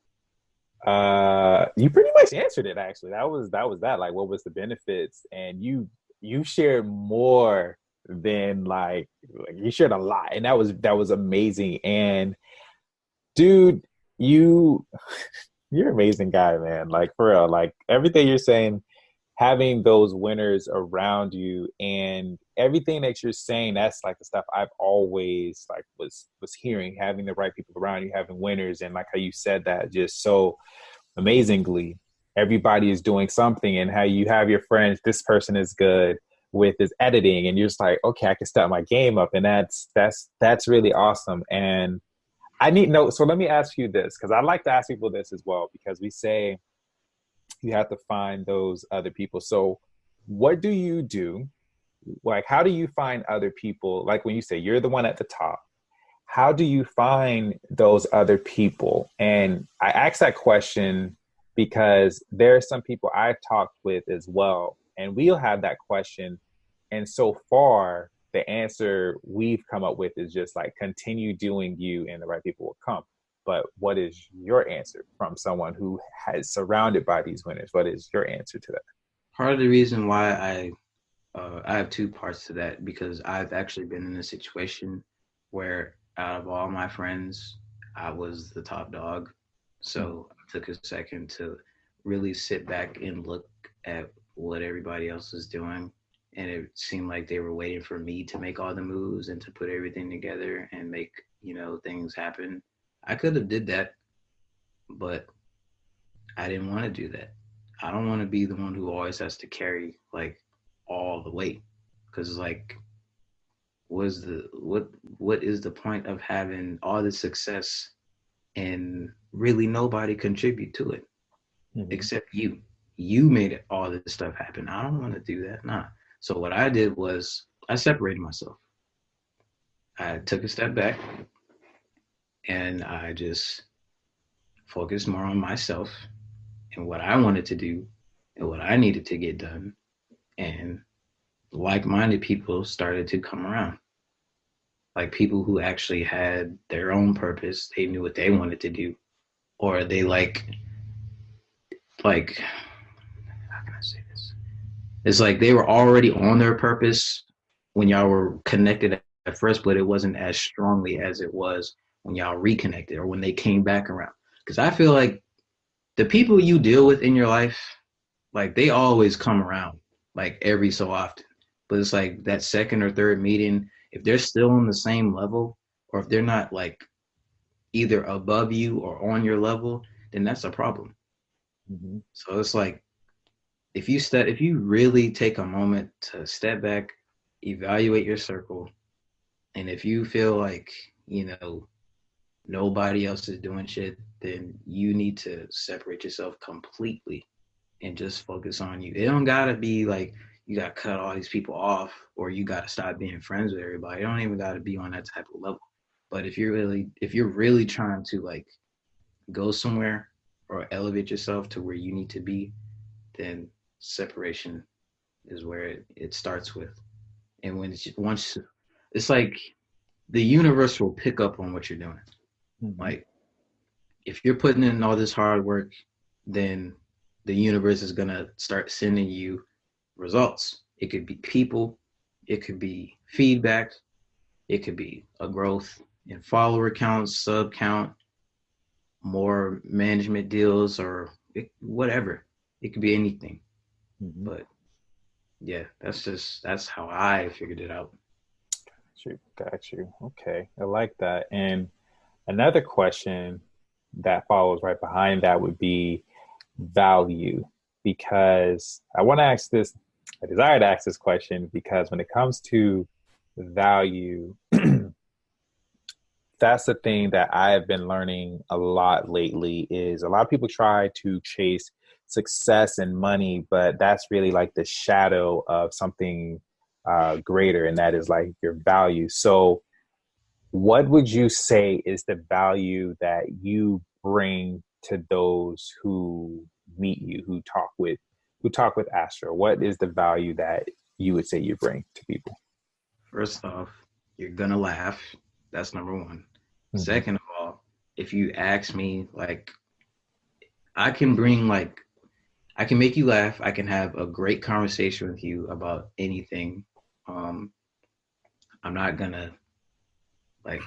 You pretty much answered it actually. That was that. Like, what was the benefits? And you shared more than like you shared a lot, and that was amazing. And dude, you you're an amazing guy, man. Like for real. Like everything you're saying, having those winners around you and everything that you're saying, that's like the stuff I've always like was hearing, having the right people around you, having winners, and like how you said that just so amazingly. Everybody is doing something, and how you have your friends, this person is good with his editing, and you're just like, okay, I can step my game up, and that's really awesome. And I need no. So let me ask you this, because I like to ask people this as well, because we say you have to find those other people. So what do you do? Like, how do you find other people? Like when you say you're the one at the top, how do you find those other people? And I ask that question because there are some people I've talked with as well, and we'll have that question. And so far, the answer we've come up with is just like continue doing you, and the right people will come. But what is your answer from someone who has surrounded by these winners? What is your answer to that? Part of the reason why I have two parts to that because I've actually been in a situation where out of all my friends, I was the top dog. Hmm. So I took a second to really sit back and look at what everybody else is doing. And it seemed like they were waiting for me to make all the moves and to put everything together and make, things happen. I could have did that, but I didn't want to do that. I don't want to be the one who always has to carry like all the weight because like what is the point of having all the success and really nobody contribute to it Hmm. except you made it all this stuff happen. I don't want to do that. Nah. So what I did was I separated myself. I took a step back and I just focused more on myself and what I wanted to do and what I needed to get done. And like-minded people started to come around, like people who actually had their own purpose. They knew what they wanted to do or they like how can I say this? It's like they were already on their purpose when y'all were connected at first, but it wasn't as strongly as it was when y'all reconnected or when they came back around. Because I feel like the people you deal with in your life, like they always come around, like every so often. But it's like that second or third meeting, if they're still on the same level, or if they're not like either above you or on your level, then that's a problem. Mm-hmm. So it's like if you really take a moment to step back, evaluate your circle, and if you feel like, you know, nobody else is doing shit, then you need to separate yourself completely and just focus on you. It don't gotta be like you gotta cut all these people off or you gotta stop being friends with everybody. It don't even gotta be on that type of level. But if you're really trying to like go somewhere or elevate yourself to where you need to be, then separation is where it starts with. And when it's once it's like the universe will pick up on what you're doing. Mm-hmm. Like if you're putting in all this hard work, then the universe is gonna start sending you results. It could be people, it could be feedback, it could be a growth in follower count, sub count, more management deals, or whatever. It could be anything. Mm-hmm. But yeah, that's how I figured it out. Got you. Okay, I like that. And another question that follows right behind that would be value, because I want to ask this. I desire to ask this question because when it comes to value, that's the thing that I have been learning a lot lately is a lot of people try to chase success and money, but that's really like the shadow of something greater, and that is like your value. So what would you say is the value that you bring to those who meet you, who talk with Astro? What is the value that you would say you bring to people? First off, you're gonna laugh. That's number one. Mm-hmm. Second of all, if you ask me, like, I can bring, like, I can make you laugh. I can have a great conversation with you about anything. Um, I'm not gonna, like,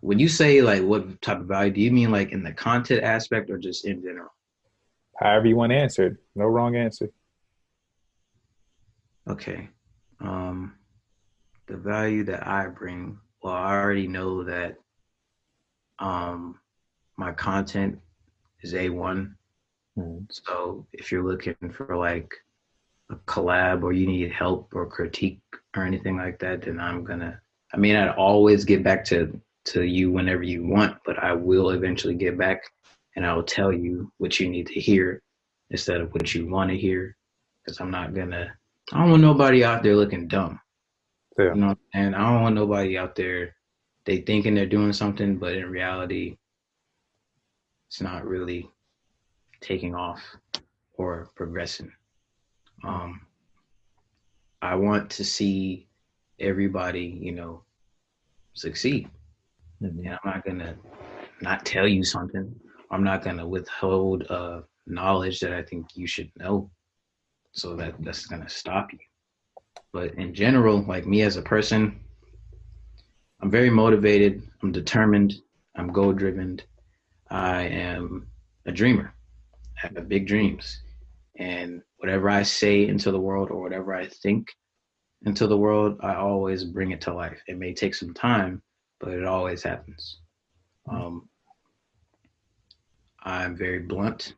when you say, like, what type of value, do you mean, like, in the content aspect or just in general? However you want to answer it. No wrong answer. Okay. Um, the value that I bring, well, I already know that um, my content is A1. Mm-hmm. So if you're looking for like a collab or you need help or critique or anything like that, then I mean, I'd always get back to you whenever you want, but I will eventually get back and I will tell you what you need to hear instead of what you want to hear. Because I don't want nobody out there looking dumb. Yeah. You know, and I don't want nobody out there, they thinking they're doing something, but in reality, it's not really taking off or progressing. Um, I want to see everybody, you know, succeed. Mm-hmm. And I'm not gonna not tell you something. I'm not gonna withhold knowledge that I think you should know. So that's gonna stop you. But in general, like me as a person, I'm very motivated. I'm determined. I'm goal driven. I am a dreamer. I have big dreams. And whatever I say into the world or whatever I think into the world, I always bring it to life. It may take some time, but it always happens. Um, I'm very blunt.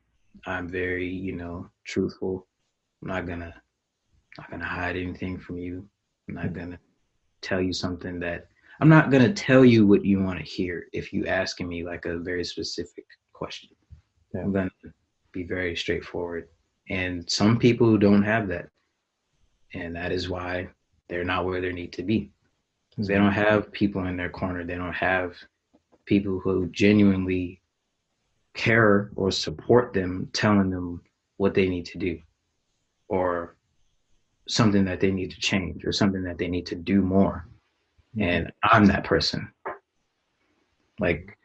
I'm very, you know, truthful. I'm not gonna hide anything from you. I'm not gonna tell you something that I'm not gonna tell you what you want to hear if you asking me like a very specific question. Yeah. I'm gonna be very straightforward. And some people don't have that. And that is why they're not where they need to be. Because they don't have people in their corner. They don't have people who genuinely care or support them, telling them what they need to do or something that they need to change or something that they need to do more. Mm-hmm. And I'm that person. Like,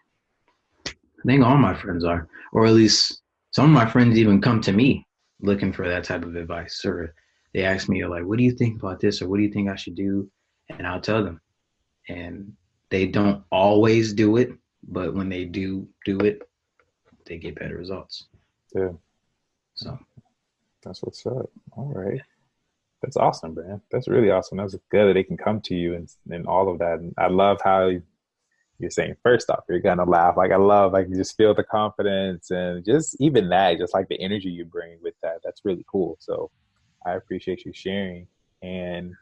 I think all my friends are, or at least some of my friends even come to me looking for that type of advice, or they ask me like, "What do you think about this?" or "What do you think I should do?" And I'll tell them, and they don't always do it, but when they do it, they get better results. Yeah, So that's what's up. All right. That's awesome, man. That's really awesome. That's good that they can come to you and all of that. And I love how you're saying, first off, you're gonna laugh. Like I love, like you just feel the confidence and just even that, just like the energy you bring with that. That's really cool. So I appreciate you sharing. And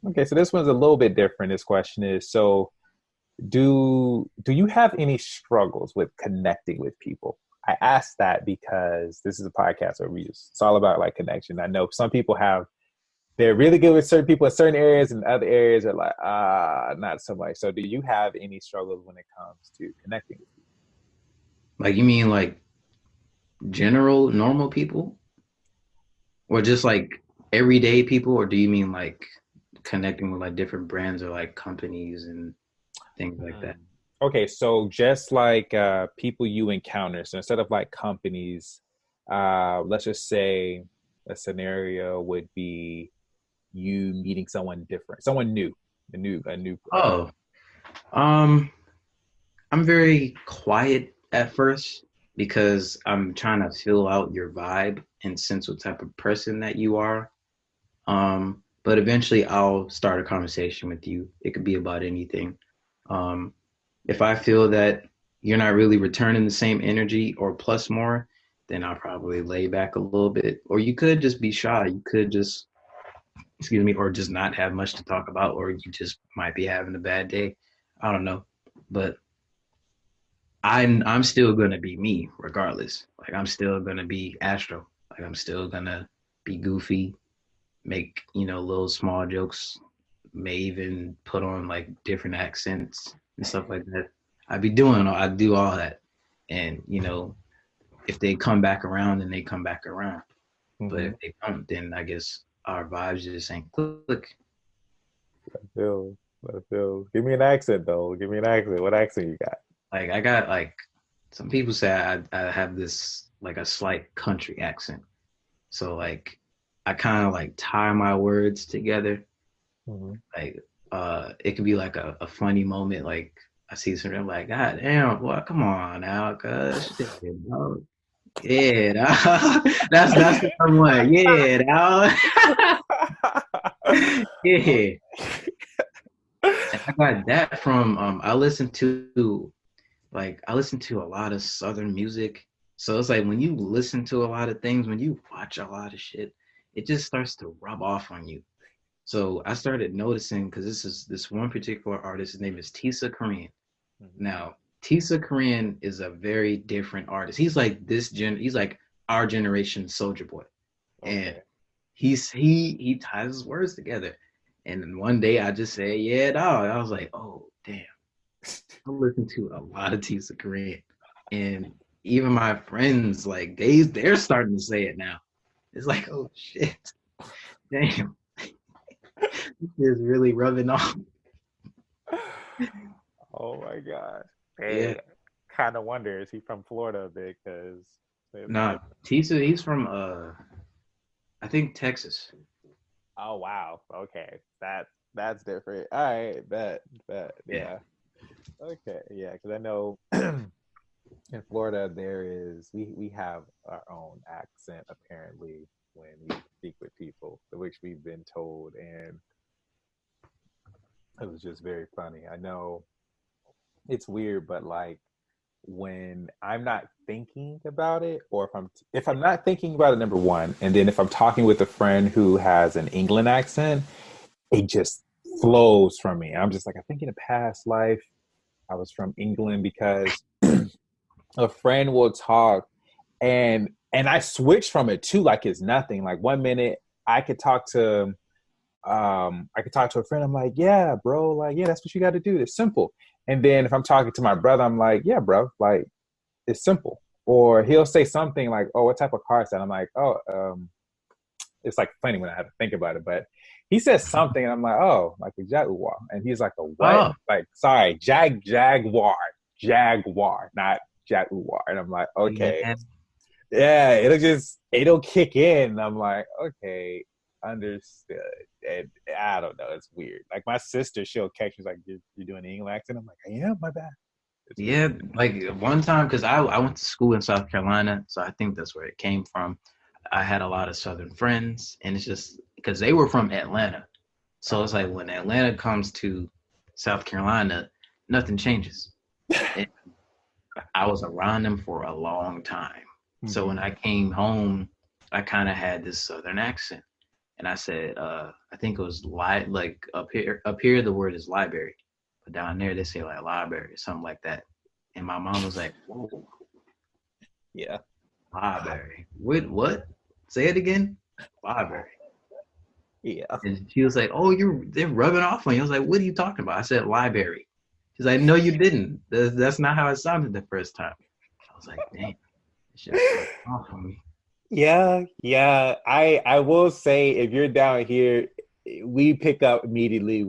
okay, so this one's a little bit different. This question is, so do you have any struggles with connecting with people? I ask that because this is a podcast where it's all about like connection. I know some people have they're really good with certain people in certain areas, and other areas are like not so much. So do you have any struggles when it comes to connecting with people? like you mean like general normal people, or just like everyday people, or do you mean like connecting with like different brands or like companies and things like Hmm. that? Okay, so just like people you encounter, so instead of like companies, let's just say a scenario would be you meeting someone different, someone new, a new. Oh, um, I'm very quiet at first because I'm trying to feel out your vibe and sense what type of person that you are. But eventually I'll start a conversation with you. It could be about anything. Um, if I feel that you're not really returning the same energy or plus more, then I'll probably lay back a little bit. Or you could just be shy. You could just, excuse me, or just not have much to talk about, or you just might be having a bad day. I don't know. But I'm still gonna be me regardless. Like I'm still gonna be Astro. Like I'm still gonna be goofy, make little small jokes, may even put on like different accents and stuff like that. I do all that, and if they come back around, then they come back around. But Mm-hmm. if they don't, then I guess our vibes just ain't click. Feel, feel. Give me an accent though. Give me an accent. What accent you got? Like I got like some people say I have this like a slight country accent. So like I kind of like tie my words together. Mm-hmm. Like it could be like a funny moment. Like I see something like, God damn, boy, come on now, cuz shit, dog. Yeah, dog. That's what I'm like. Yeah, dog. Yeah. And I got that from I listen to a lot of southern music. So it's like when you listen to a lot of things, when you watch a lot of shit, it just starts to rub off on you. So I started noticing because this one particular artist, his name is Tisa Korean. Mm-hmm. Now, Tisa Korean is a very different artist. He's like our generation Soldier Boy. And Okay. he ties his words together. And then one day I just said, yeah, dog. I was like, oh damn. I listen to a lot of Tisa Korean. And even my friends, like they're starting to say it now. It's like, oh shit. Damn. This is really rubbing off. Oh my gosh. Yeah. Hey, kind of wonder is he from Florida because it Nah, might. Tisa, he's from I think Texas. Oh wow. Okay. That's different. All right. Bet. Yeah. Yeah. Okay. Yeah. Because I know in Florida there is we have our own accent apparently when we speak with people, which we've been told, and it was just very funny. I know it's weird, but like when I'm not thinking about it, or if I'm not thinking about it, number one, and then if I'm talking with a friend who has an England accent, it just flows from me. I'm just like, I think in a past life I was from England because a friend will talk and I switch from it too, like it's nothing. Like one minute I could talk to a friend. I'm like, yeah, bro, like, yeah, that's what you got to do. It's simple. And then if I'm talking to my brother, I'm like, yeah, bro, like, it's simple. Or he'll say something like, oh, what type of car is that? I'm like, oh, it's like funny when I have to think about it. But he says something, and I'm like, oh, like a Jaguar. And he's like, a what? Oh, Like, sorry, Jaguar, not Jaguar. And I'm like, okay. Yeah. Yeah, it'll kick in. I'm like, okay, understood. And I don't know, it's weird. Like my sister, she'll catch me like, you're doing the English accent. I'm like, I am, my bad. It's weird. Yeah, like one time, because I went to school in South Carolina, so I think that's where it came from. I had a lot of Southern friends, and it's just because they were from Atlanta. So it's like when Atlanta comes to South Carolina, nothing changes. And I was around them for a long time. So when I came home, I kind of had this Southern accent. And I said, I think it was like up here the word is library. But down there they say like library or something like that. And my mom was like, whoa, Yeah. library. What? Say it again? Library. Yeah. And she was like, "Oh, they're rubbing off on you." I was like, "What are you talking about?" I said, "Library." She's like, "No, you didn't. That's not how it sounded the first time." I was like, "Dang, it's just rubbing off on me." Yeah, yeah. I will say if you're down here, we pick up immediately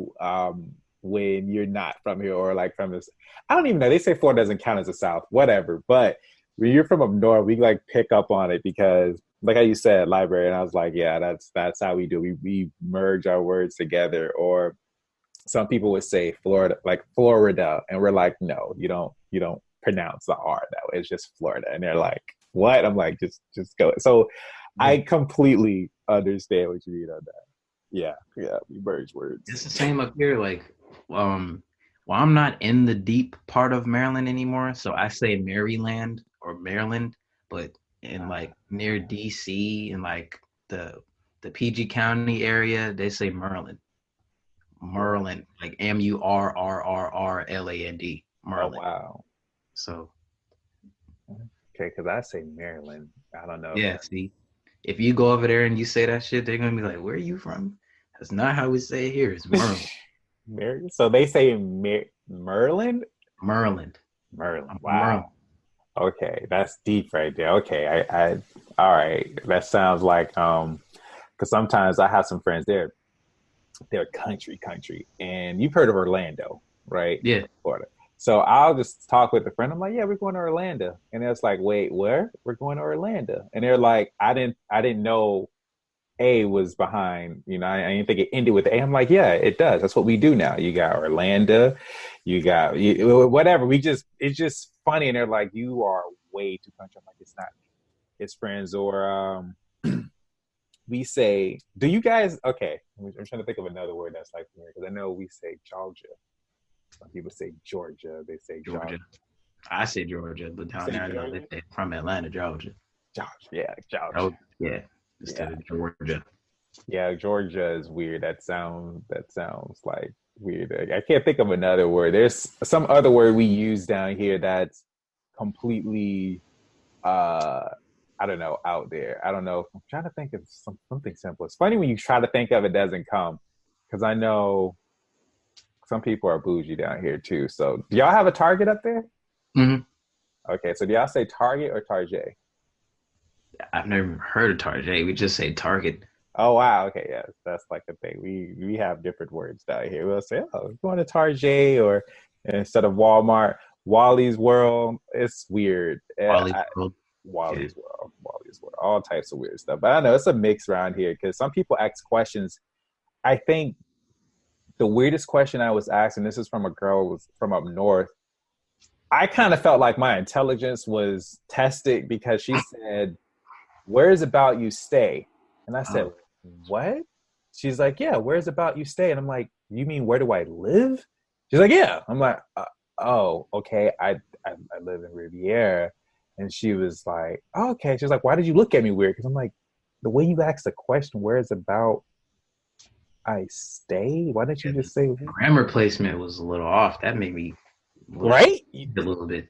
when you're not from here or like from this. I don't even know. They say Florida doesn't count as the South, whatever. But when you're from up north, we like pick up on it because like how you said, library, and I was like, yeah, that's how we do. We merge our words together. Or some people would say Florida, like Florida, and we're like, no, you don't pronounce the R that way. It's just Florida, and they're like, what? I'm like, just go. So Yeah. I completely understand what you mean on that. Yeah, yeah, we merge words. It's the same up here. Like, well, I'm not in the deep part of Maryland anymore, so I say Maryland or Maryland, but in like near DC and like the PG County area, they say Maryland. Merlin, like Murrrrrland, Oh Merlin. wow. So Okay, because I say Maryland. I don't know. yeah, see, if you go over there and you say that shit, they're gonna be like, "Where are you from?" That's not how we say it here. It's Merlin. So they say Merlin. Merlin. Merlin. I'm from Merlin. Wow. Okay, that's deep right there. Okay, I all right. That sounds like because sometimes I have some friends they're country, and you've heard of Orlando, right? Yeah. Florida. So I'll just talk with a friend. I'm like, yeah, we're going to Orlando, and it's like, wait, where? We're going to Orlando, and they're like, I didn't know A was behind. I didn't think it ended with A. I'm like, yeah, it does. That's what we do now. You got Orlando, whatever. It's just funny, and they're like, you are way too country. I'm like, it's not. It's friends or we say, do you guys? Okay, I'm trying to think of another word that's like because I know we say Georgia. Some people say Georgia. They say Georgia. I say Georgia, but down there, I know they say from Atlanta, Georgia. Georgia, yeah, Georgia. Oh, yeah, instead of Georgia. Yeah, Georgia is weird. That sounds like weird. I can't think of another word. There's some other word we use down here that's completely I don't know, out there. I don't know. I'm trying to think of something simple. It's funny when you try to think of it doesn't come because I know some people are bougie down here too. So do y'all have a Target up there? Mm-hmm. Okay, so do y'all say Target or Target? I've never heard of Target. We just say Target. Oh wow, okay, yeah, that's like the thing. We have different words down here. We'll say, oh, we're going to Target or instead of Walmart, Wally's World. It's weird. Wally's World. Wally's World, all types of weird stuff. But I know it's a mix around here because some people ask questions. I think the weirdest question I was asked, and this is from a girl who was from up north. I kind of felt like my intelligence was tested because she said, "Where's about you stay?" And I said, "What?" She's like, "Yeah, where's about you stay?" And I'm like, "You mean where do I live?" She's like, "Yeah." I'm like, "Oh, okay. I live in Riviera." And she was like, oh, okay. She was like, why did you look at me weird? Because I'm like, the way you asked the question, where is about I stay? Why didn't you just say grammar placement was a little off? That made me right a little bit.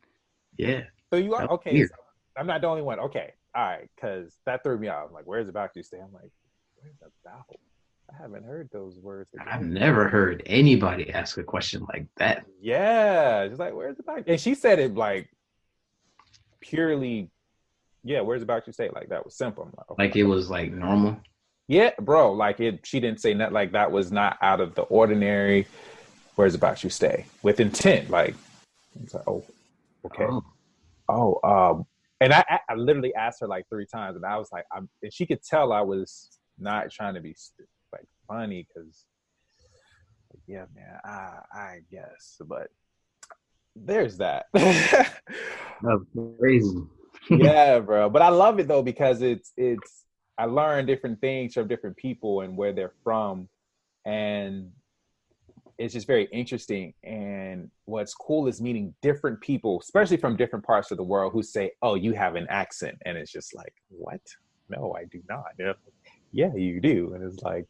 Yeah. So you are okay. Weird. So I'm not the only one. Okay. All right. Because that threw me off. I'm like, where's about you stay? I'm like, where's about? I haven't heard those words. I've never heard anybody ask a question like that. Yeah. She's like, where's about? And she said it like purely, yeah, where's about you stay? Like that was simple. I'm like, okay. Like it was like normal. Yeah, bro. Like she didn't say nothing. Like that was not out of the ordinary. Where's about you stay with intent? Like, it's like, oh, okay. Oh. Oh, and I literally asked her like 3 times, and I was like, and she could tell I was not trying to be like funny because, yeah, man, I guess, but there's that. That's crazy. Yeah, bro. But I love it though because it's I learn different things from different people and where they're from, and it's just very interesting. And what's cool is meeting different people, especially from different parts of the world, who say, "Oh, you have an accent," and it's just like, "What? No, I do not." Like, yeah, you do, and it's like,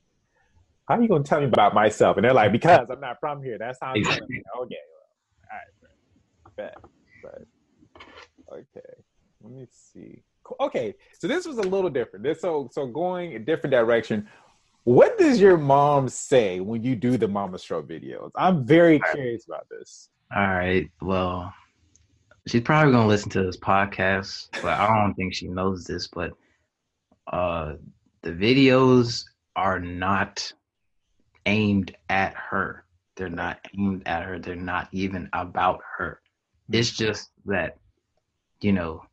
"How are you gonna tell me about myself?" And they're like, "Because I'm not from here. That's how I'm telling you." Okay, well, all right, bet. But okay, let me see. Okay, so this was a little different. So going a different direction. What does your mom say when you do the Mama Stroke videos? I'm very curious about this. All right. Well, she's probably gonna listen to this podcast, but I don't think she knows this. But uh, the videos are not aimed at her. They're not aimed at her. They're not even about her. It's just that, you know,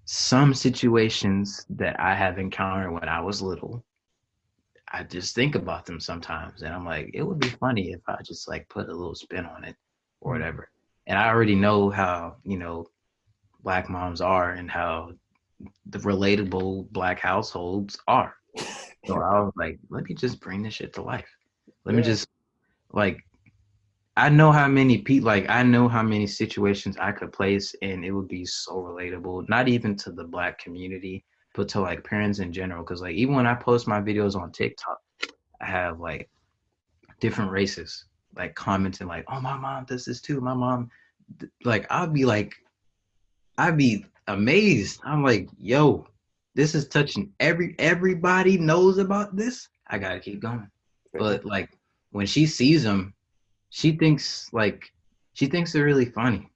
some situations that I have encountered when I was little, I just think about them sometimes. And I'm like, it would be funny if I just like put a little spin on it or whatever. And I already know how, Black moms are and how the relatable Black households are. So I was like, let me just bring this shit to life. Let me just like I know how many people like I know how many situations I could place and it would be so relatable, not even to the Black community, but to like parents in general. Cause like even when I post my videos on TikTok, I have like different races like commenting like, oh my mom does this too. My mom like I'd be amazed. I'm like, yo, this is touching everybody knows about this. I gotta keep going. But like when she sees them, she thinks they're really funny.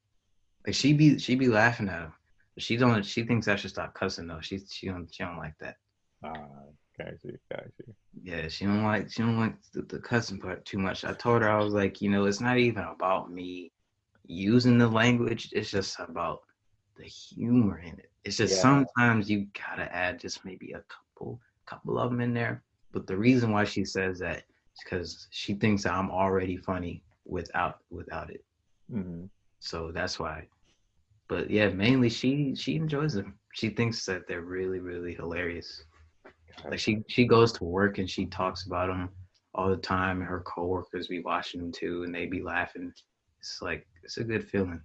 Like she be laughing at them. But she thinks I should stop cussing though. She don't like that. Got you. Yeah, she don't like the cussing part too much. I told her I was like, it's not even about me using the language. It's just about the humor in it. It's just sometimes you gotta add just maybe a couple of them in there. But the reason why she says that is because she thinks that I'm already funny without it. Mm-hmm. So that's why. But yeah, mainly she enjoys them. She thinks that they're really really hilarious. Like she goes to work and she talks about them all the time. Her coworkers be watching them too, and they be laughing. It's like it's a good feeling.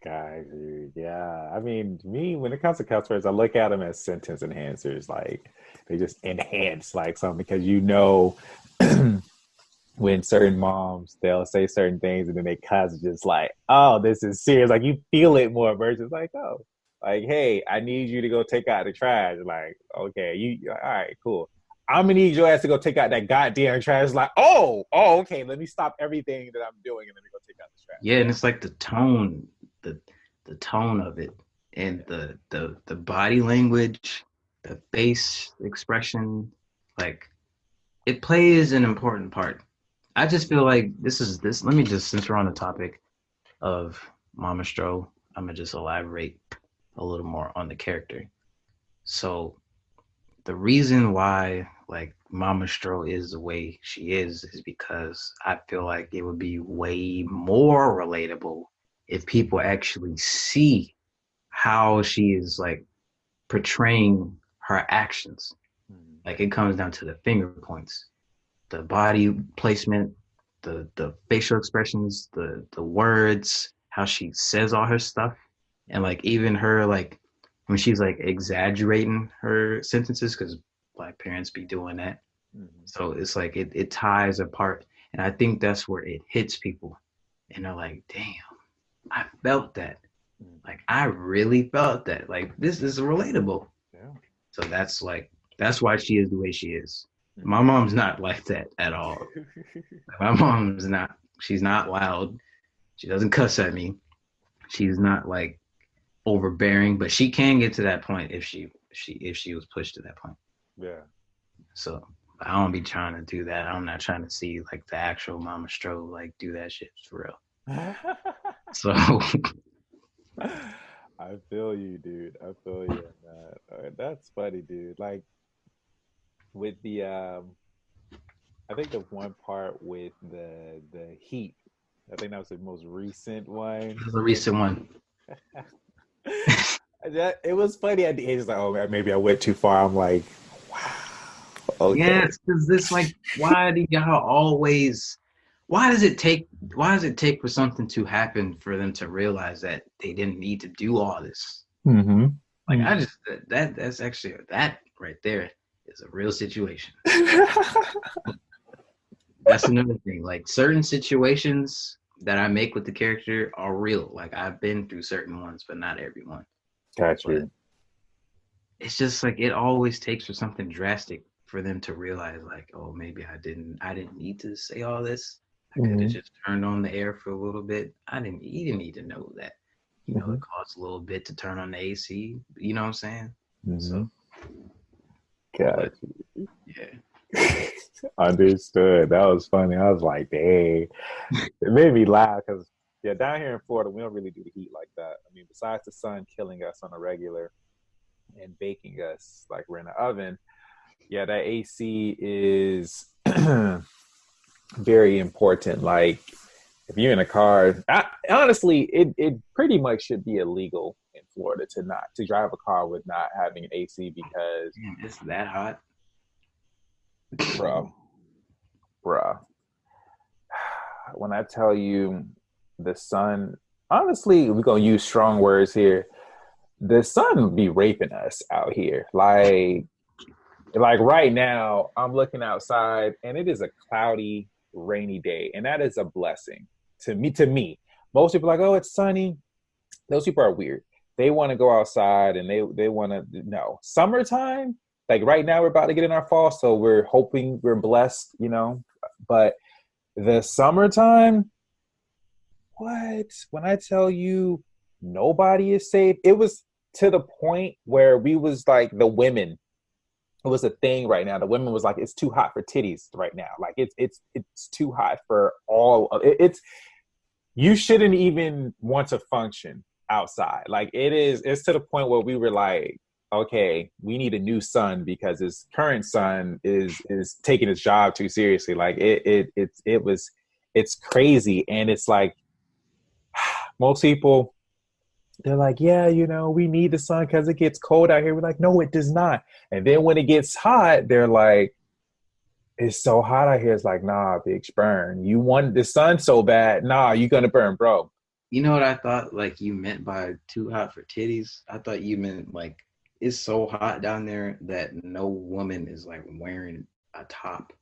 Guys, yeah. I mean, me, when it comes to cuss words, I look at them as sentence enhancers. Like they just enhance like something because when certain moms they'll say certain things and then they cuss just like, oh, this is serious. Like you feel it more versus like, oh, like, hey, I need you to go take out the trash. Like, okay, all right, cool. I'm gonna need your ass to go take out that goddamn trash. Like, okay, let me stop everything that I'm doing and let me go take out the trash. Yeah, and it's like the tone, the tone of it, and the body language, the face expression, like it plays an important part. I just feel like this. Let me just since we're on the topic of Mama Stro, I'm gonna just elaborate a little more on the character. So the reason why like Mama Stro is the way she is because I feel like it would be way more relatable if people actually see how she is like portraying her actions. Like it comes down to the finger points, the body placement, the facial expressions, the words, how she says all her stuff, and like even her like when she's like exaggerating her sentences because Black parents be doing that. So it's like it ties apart, and I think that's where it hits people, and they're like, "Damn, I felt that. Like I really felt that. Like this is relatable." Yeah. So that's why she is the way she is. My mom's not like that at all. My mom's not. She's not loud. She doesn't cuss at me. She's not like overbearing, but she can get to that point if she was pushed to that point. Yeah. So I don't be trying to do that. I'm not trying to see like the actual Mama Stro like do that shit for real. So I feel you, dude. I feel you on that. That's funny, dude. Like with the I think the one part with the heat, I think that was the most recent one. This is a recent one. That it was funny at the end. It's like, oh man, maybe I went too far. I'm like, wow, okay. Yes, because this like, why do y'all always? Why does it take? Why does it take for something to happen for them to realize that they didn't need to do all this? Mm-hmm. Like I just that's actually that right there is a real situation. That's another thing. Like certain situations that I make with the character are real. Like I've been through certain ones, but not everyone. Got But you. it's just like it always takes for something drastic for them to realize like, oh, maybe I didn't need to say all this. I could have Mm-hmm. just turned on the air for a little bit. You didn't need to know that. Mm-hmm. It costs a little bit to turn on the AC. You know what I'm saying? Mm-hmm. So, Got but yeah. you. Understood. That was funny. I was like, dang. It made me laugh because yeah, down here in Florida, we don't really do the heat like that. I mean, besides the sun killing us on a regular and baking us like we're in an oven, yeah, that AC is very important. Like if you're in a car, honestly, it pretty much should be illegal in Florida to drive a car with not having an AC because, Damn, it's that hot. bro, bro, when I tell you the sun, honestly, we're gonna use strong words here. The sun be raping us out here. Like right now, I'm looking outside and it is a cloudy, rainy day, and that is a blessing to me. To me, most people are like, oh, it's sunny. Those people are weird. They want to go outside and they want to no summertime. Like right now, we're about to get in our fall, so we're hoping we're blessed, But the summertime, what? When I tell you nobody is safe, it was to the point where we was like the women it was a thing right now. The women was like, it's too hot for titties right now. Like it's too hot for all of it. It's you shouldn't even want to function outside. Like it's to the point where we were like, okay, we need a new son because his current son is taking his job too seriously. Like it's crazy. And it's like most people they're like, yeah, we need the sun because it gets cold out here. We're like, no, it does not. And then when it gets hot, they're like, it's so hot out here. It's like, nah, bitch, burn. You want the sun so bad. Nah, you're going to burn, bro. You know what I thought like you meant by too hot for titties? I thought you meant like it's so hot down there that no woman is like wearing a top.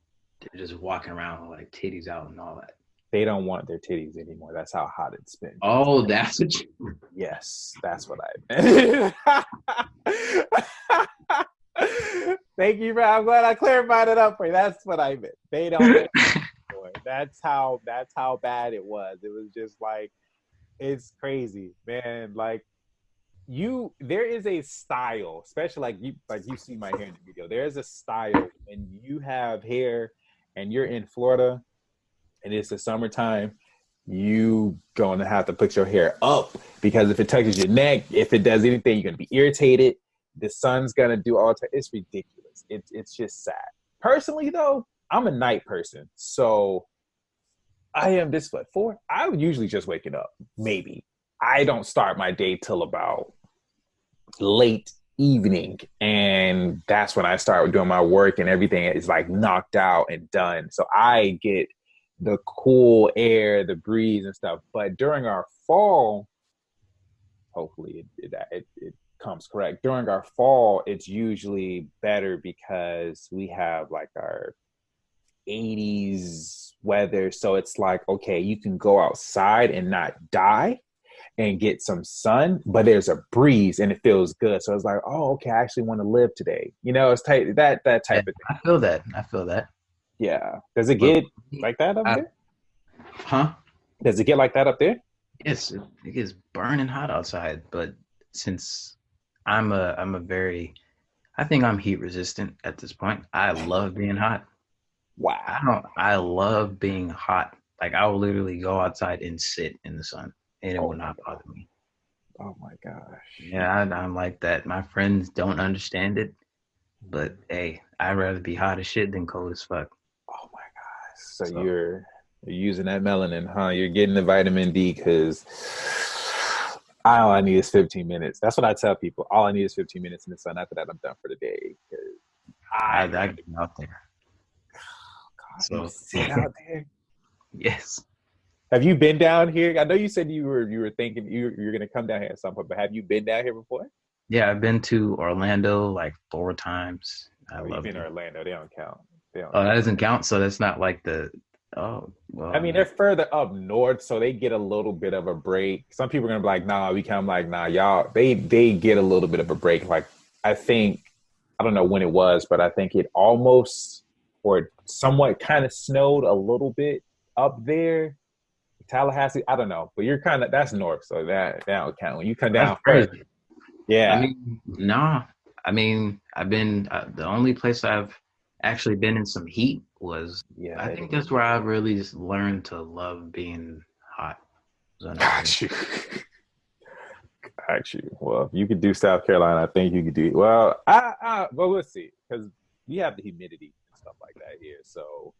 They're just walking around with like titties out and all that. They don't want their titties anymore. That's how hot it's been. Oh, that's what you Yes, that's what I meant. Thank you, bro. I'm glad I clarified it up for you. That's what I meant. They don't want it anymore. That's how bad it was. It was just like it's crazy, man. Like there is a style, especially like you see my hair in the video. There is a style when you have hair and you're in Florida and it's the summertime, you going to have to put your hair up because if it touches your neck, if it does anything, you're going to be irritated. The sun's going to do all it's ridiculous. It's just sad. Personally, though, I'm a night person. So I am this what 4. I would usually just waking up. Maybe. I don't start my day till about late evening. And that's when I start doing my work and everything is like knocked out and done. So I get the cool air, the breeze and stuff. But during our fall, hopefully it comes correct. During our fall, it's usually better because we have like our 80s weather. So it's like, okay, you can go outside and not die and get some sun, but there's a breeze and it feels good. So it's like, oh, okay, I actually want to live today. It's that yeah, type of thing. I feel that. I feel that. Yeah. Does it But get like that up I, there? huh? Does it get like that up there? Yes, it gets burning hot outside, but since I'm a very I think I'm heat resistant at this point. I love being hot. Wow. I love being hot. Like I will literally go outside and sit in the sun and it Oh will my not God. bother me. Oh my gosh. Yeah, I'm like that. My friends don't understand it, but hey, I'd rather be hot as shit than cold as fuck. Oh my gosh. So So you're using that melanin, huh? You're getting the vitamin D because all I need is 15 minutes. That's what I tell people. All I need is 15 minutes in the sun. After that, I'm done for the day. Because I I, get out there. God, you So sit out there. yes, Have you been down here? I know you said you were thinking you're gonna come down here at some point, but have you been down here before? yeah, I've been to Orlando like 4 times. I Oh, you've loved been to it. Orlando. They don't count. They don't Oh, that count. doesn't count. So that's not like the. Oh well, I I mean, they're mean, further up north, so they get a little bit of a break. Some people are gonna be like, "Nah, we can't." I'm like, "Nah, y'all." They get a little bit of a break. Like, I think I don't know when it was, but I think it almost or somewhat kind of snowed a little bit up there, Tallahassee. I don't know, but you're kind of that's north, so that don't count. When you come that's down further, crazy. I yeah, mean, nah. I mean, I've been the only place I've actually been in some heat was. yeah, I it think is. that's where I really just learned to love being hot. Was under there. Got you. Got you. Well, if you could do South Carolina, I think you could do. Well, let's see, because we have the humidity and stuff like that here. So,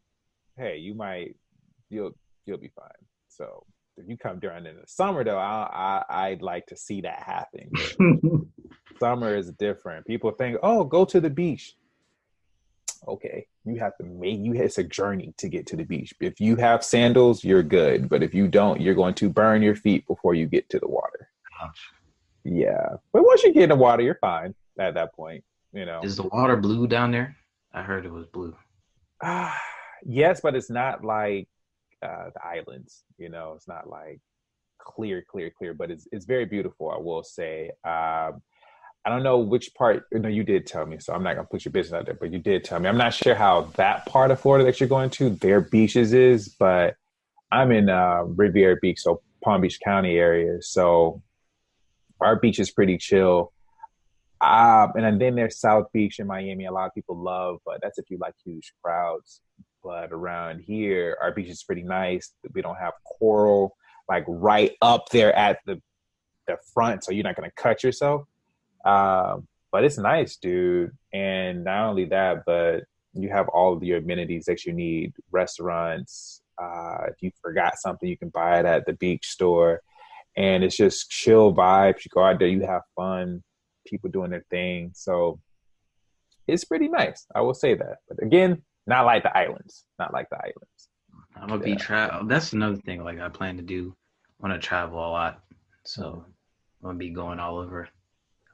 hey, you'll you'll be fine. So, if you come during in the summer, though, I'd like to see that happen because summer is different. People think, oh, go to the beach. Okay, you have to make you. It's a journey to get to the beach. If you have sandals, you're good. But if you don't, you're going to burn your feet before you get to the water. Ouch. Yeah, but once you get in the water, you're fine at that point. You know. Is the water blue down there? I heard it was blue. Ah, yes, but it's not like the islands. It's not like clear, clear, clear. But it's very beautiful. I will say. I don't know which part. No, you did tell me, so I'm not gonna put your business out there. But you did tell me. I'm not sure how that part of Florida that you're going to, their beaches is, but I'm in Riviera Beach, so Palm Beach County area. So our beach is pretty chill. And then there's South Beach in Miami. A lot of people love, but that's if you like huge crowds. But around here, our beach is pretty nice. We don't have coral like right up there at the front, so you're not gonna cut yourself. But it's nice, dude. And not only that, but you have all of your amenities that you need. Restaurants. If you forgot something, you can buy it at the beach store. And it's just chill vibes. You go out there, you have fun. People doing their thing. So it's pretty nice. I will say that. But again, not like the islands. Not like the islands. I'm gonna be Yeah. travel. That's another thing. Like I plan to do. I want to travel a lot, so Mhm. I'm gonna be going all over.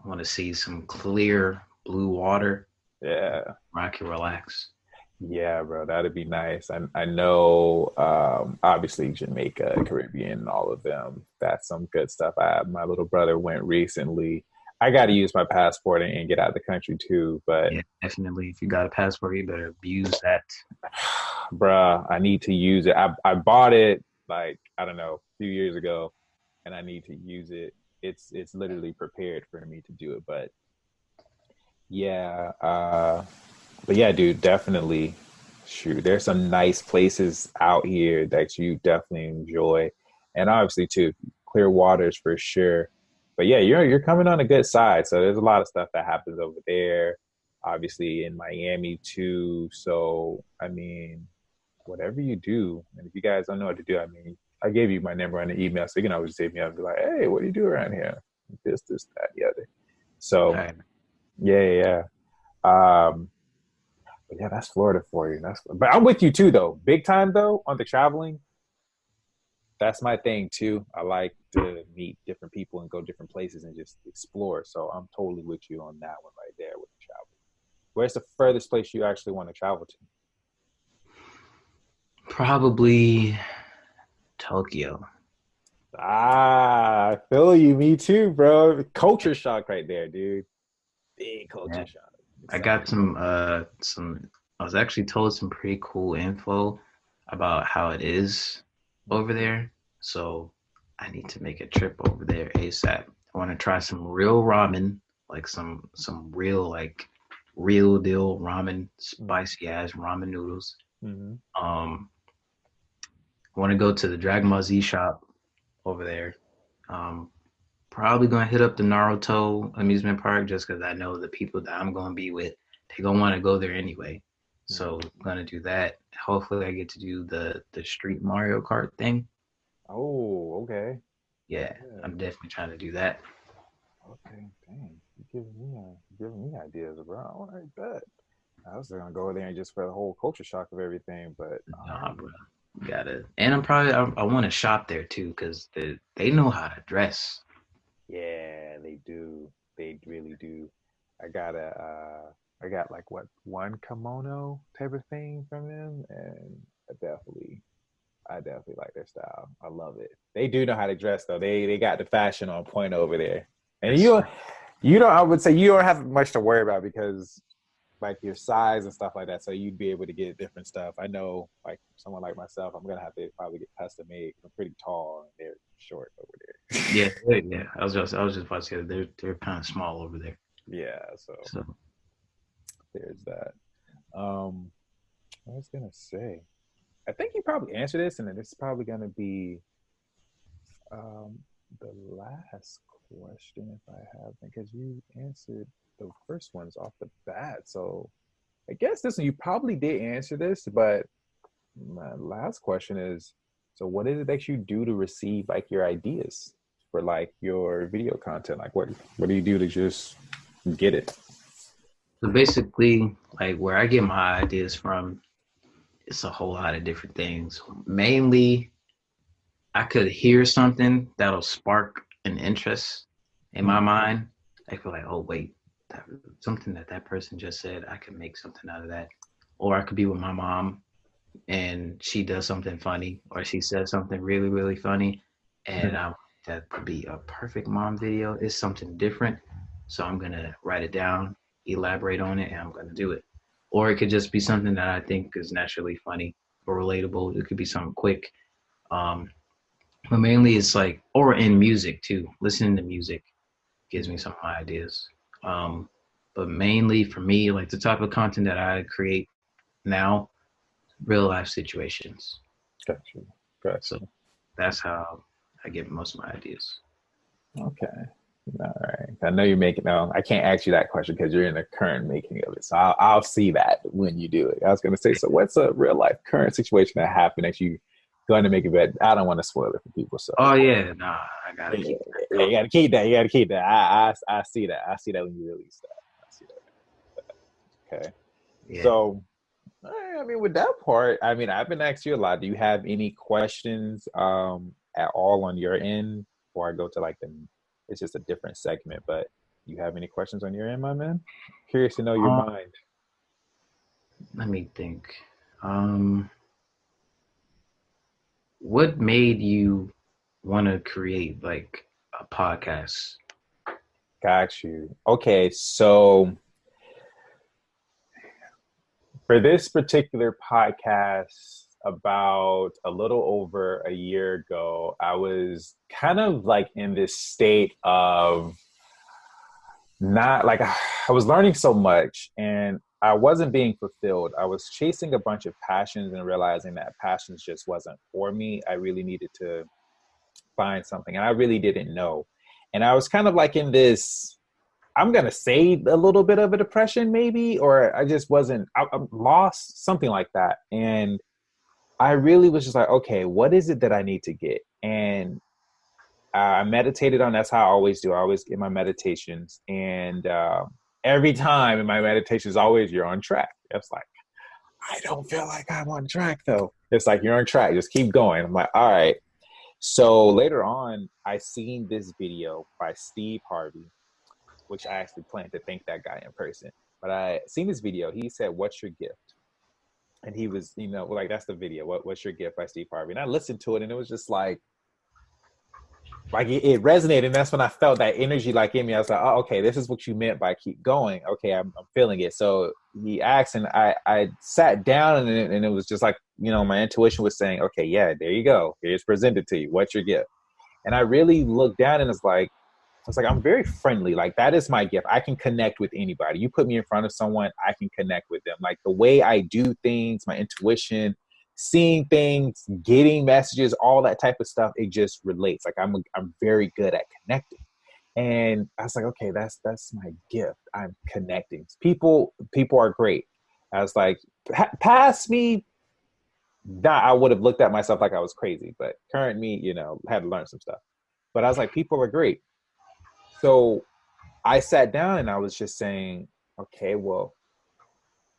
I want to see some clear blue water Yeah. where I can relax. Yeah, bro, that'd be nice. I know, obviously Jamaica, Caribbean, and all of them. That's some good stuff. My little brother went recently. I got to use my passport and get out of the country too. But, Yeah, definitely. If you got a passport, you better use that. bruh, I need to use it. I bought it like I don't know a few years ago, and I need to use it. It's literally prepared for me to do it. Yeah, but yeah, dude, definitely. Shoot, there's some nice places out here that you definitely enjoy, and obviously too, clear waters for sure. But yeah, you're coming on a good side. So there's a lot of stuff that happens over there. Obviously in Miami too. So I mean, whatever you do, and if you guys don't know what to do, I mean, I gave you my number on the email, so you can always hit me up and be like, "Hey, what do you do around here? This, that, the other." All So right. yeah, yeah, yeah. But yeah, that's Florida for you. But I'm with you too, though. Big time though on the traveling. That's my thing too. I like to meet different people and go different places and just explore. So I'm totally with you on that one right there with the travel. Where's the furthest place you actually want to travel to? Probably Tokyo. I feel you. Me too, bro. Culture shock right there, dude. Big Yeah. culture shock. I Excited. got some I was actually told some pretty cool info about how it is over there. So I need to make a trip over there ASAP. I want to try some real ramen, like some real like real deal ramen, spicy ass ramen noodles. Mm-hmm. Um I want to go to the Dragon Ball Z shop over there. Um probably gonna hit up the Naruto amusement park just because I know the people that I'm gonna be with, they gonna want to go there anyway. So I'm gonna do that. Hopefully, I get to do the Street Mario Kart thing. Oh, okay. Yeah, Yeah. I'm definitely trying to do that. Okay. Dang. You're giving me ideas, bro. All right, bet. I was gonna go there and just for the whole culture shock of everything, but all Nah, right. bro, gotta. And I want to shop there too because they know how to dress. Yeah, they do. They really do. I got I got like what one kimono type of thing from them, and I definitely like their style. I love it. They do know how to dress though. They got the fashion on point over there. And Yes, sir. you don't I would say you don't have much to worry about because like your size and stuff like that. So you'd be able to get different stuff. I know like someone like myself, I'm gonna have to probably get custom made. I'm pretty tall and they're short over there. Yeah, yeah. I was just about to say they're kind of small over there. Yeah, so So there's that. I was gonna say, I think you probably answered this, and then this is probably gonna be um, the last question if I have, because you answered the first ones off the bat. So I guess this one you probably did answer this, but my last question is: so what is it that you do to receive like your ideas for like your video content? Like what do you do to just get it? so basically, like where I get my ideas from, it's a whole lot of different things. Mainly, I could hear something that'll spark an interest in my Hmm. mind. I feel like, oh wait, something that person just said, I could make something out of that. Or I could be with my mom and she does something funny, or she says something really really funny, and that could be a perfect mom video. It's something different, so I'm gonna write it down, elaborate on it, and I'm gonna do it. Or it could just be something that I think is naturally funny or relatable. It could be something quick. Um, but mainly it's like, or in music too. Listening to music gives me some of my ideas. Um, but mainly for me, like the type of content that I create now, real life situations. Gotcha. Gotcha. So that's how I get most of my ideas. Okay. All right. I know you're making. No, I can't ask you that question because you're in the current making of it. So I'll see that when you do it. I was going to say. So what's a real life current situation that happened that you going to make it? But I don't want to spoil it for people. So Oh yeah, nah, I gotta yeah, keep yeah, you got to keep that. You got to keep that. I see that. I see that when you release that. I see that. Okay. yeah. So I mean, with that part, I mean, I've been asked you a lot. Do you have any questions at all on your end before I go to like the? It's just a different segment, but you have any questions on your end, my man? Curious to know your Um, mind. Let me think. Um, what made you want to create like a podcast? Got you. Okay, so for this particular podcast, about a little over a year ago, I was kind of like in this state of not like I was learning so much and I wasn't being fulfilled. I was chasing a bunch of passions and realizing that passions just wasn't for me. I really needed to find something and I really didn't know. And I was kind of like in this, I'm going to say a little bit of a depression maybe, or I just wasn't, I'm lost, something like that. And I really was just like, okay, what is it that I need to get? And I meditated on. That's how I always do. I always get my meditations, and every time in my meditations, always you're on track. It's like I don't feel like I'm on track though. It's like you're on track. Just keep going. I'm like, all right. So later on, I seen this video by Steve Harvey, which I actually plan to thank that guy in person. But I seen this video. He said, "What's your gift?" And he was, like that's the video. What's your gift by Steve Harvey? And I listened to it, and it was just like it resonated, and that's when I felt that energy like in me. I was like, oh, okay, this is what you meant by keep going. Okay, I'm feeling it. So he asked, and I sat down, and it was just like, my intuition was saying, okay, yeah, there you go. Here's presented to you. What's your gift? And I really looked down, and it's like I'm very friendly. Like that is my gift. I can connect with anybody. You put me in front of someone, I can connect with them. Like the way I do things, my intuition, seeing things, getting messages, all that type of stuff, it just relates. Like I'm very good at connecting. And I was like, okay, that's my gift. I'm connecting. People are great. I was like, past me, that I would have looked at myself like I was crazy. But current me, had to learn some stuff. But I was like, people are great. So I sat down and I was just saying, okay, well,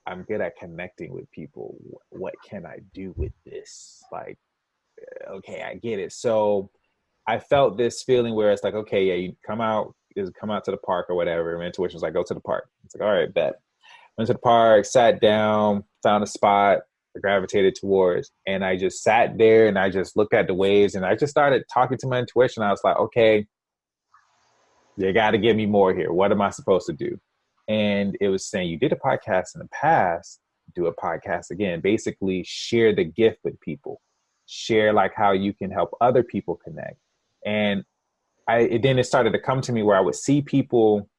I'm good at connecting with people. What can I do with this? Like, okay, I get it. So I felt this feeling where it's like, okay, yeah, you come out to the park or whatever. My intuition was like, go to the park. It's like, all right, bet. Went to the park, sat down, found a spot I gravitated towards, and I just sat there and I just looked at the waves and I just started talking to my intuition. I was like, okay, you got to give me more here. What am I supposed to do? And it was saying, you did a podcast in the past, do a podcast again. Basically, share the gift with people, share like how you can help other people connect. And then it started to come to me where I would see people,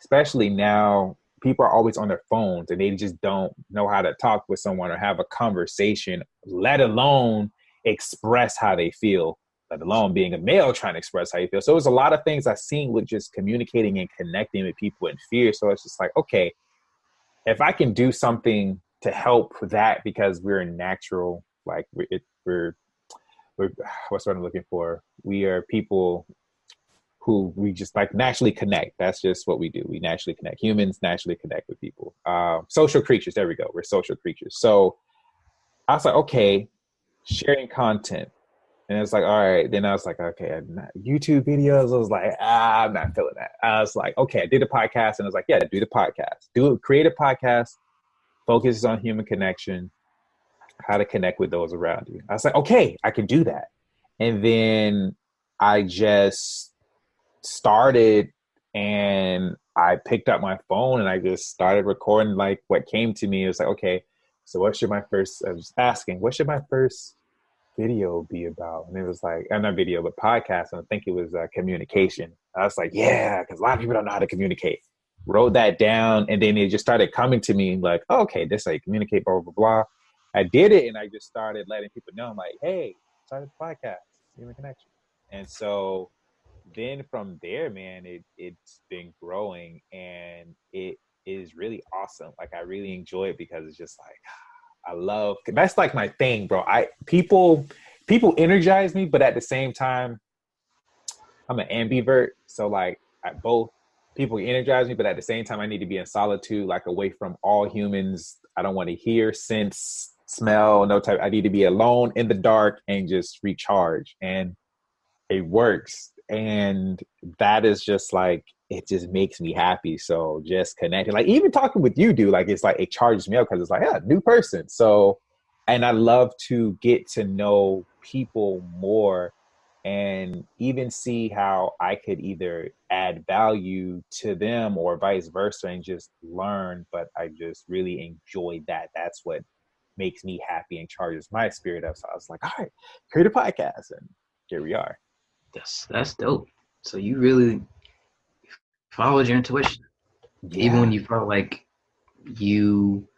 especially now, people are always on their phones and they just don't know how to talk with someone or have a conversation, let alone express how they feel, let alone being a male trying to express how you feel. So it was a lot of things I seen with just communicating and connecting with people in fear. So it's just like, okay, if I can do something to help with that, because we're natural, like we're what's what I'm looking for. We are people who we just like naturally connect. That's just what we do. We naturally connect. Humans naturally connect with people. Social creatures. There we go. We're social creatures. So I was like, okay, sharing content. And it's like, all right. Then I was like, okay, YouTube videos. I was like, I'm not feeling that. I was like, okay, I did a podcast, and I was like, yeah, do the podcast. Create a podcast. Focuses on human connection, how to connect with those around you. I was like, okay, I can do that. And then I just started and I picked up my phone and I just started recording like what came to me. It was like, okay, so I was asking, what should my first video be about? And it was like, not video, but podcast. And I think it was communication. I was like, yeah, because a lot of people don't know how to communicate. Wrote that down. And then it just started coming to me like, oh, okay, this is how you communicate, blah, blah, blah. I did it and I just started letting people know. I'm like, hey, started the podcast, human connection. And so then from there, man, it's been growing and it is really awesome. Like I really enjoy it because it's just like I love that's like my thing, bro. People energize me, but at the same time, I'm an ambivert. So like I both people energize me, but at the same time I need to be in solitude, like away from all humans. I don't want to hear, sense, smell, no type. I need to be alone in the dark and just recharge. And it works. And that is just like it just makes me happy. So just connecting, like even talking with you, dude, like it's like it charges me up because it's like, yeah, new person. So, and I love to get to know people more and even see how I could either add value to them or vice versa and just learn. But I just really enjoy that. That's what makes me happy and charges my spirit up. So I was like, all right, create a podcast. And here we are. That's dope. So you really followed your intuition, even Yeah. when you felt like you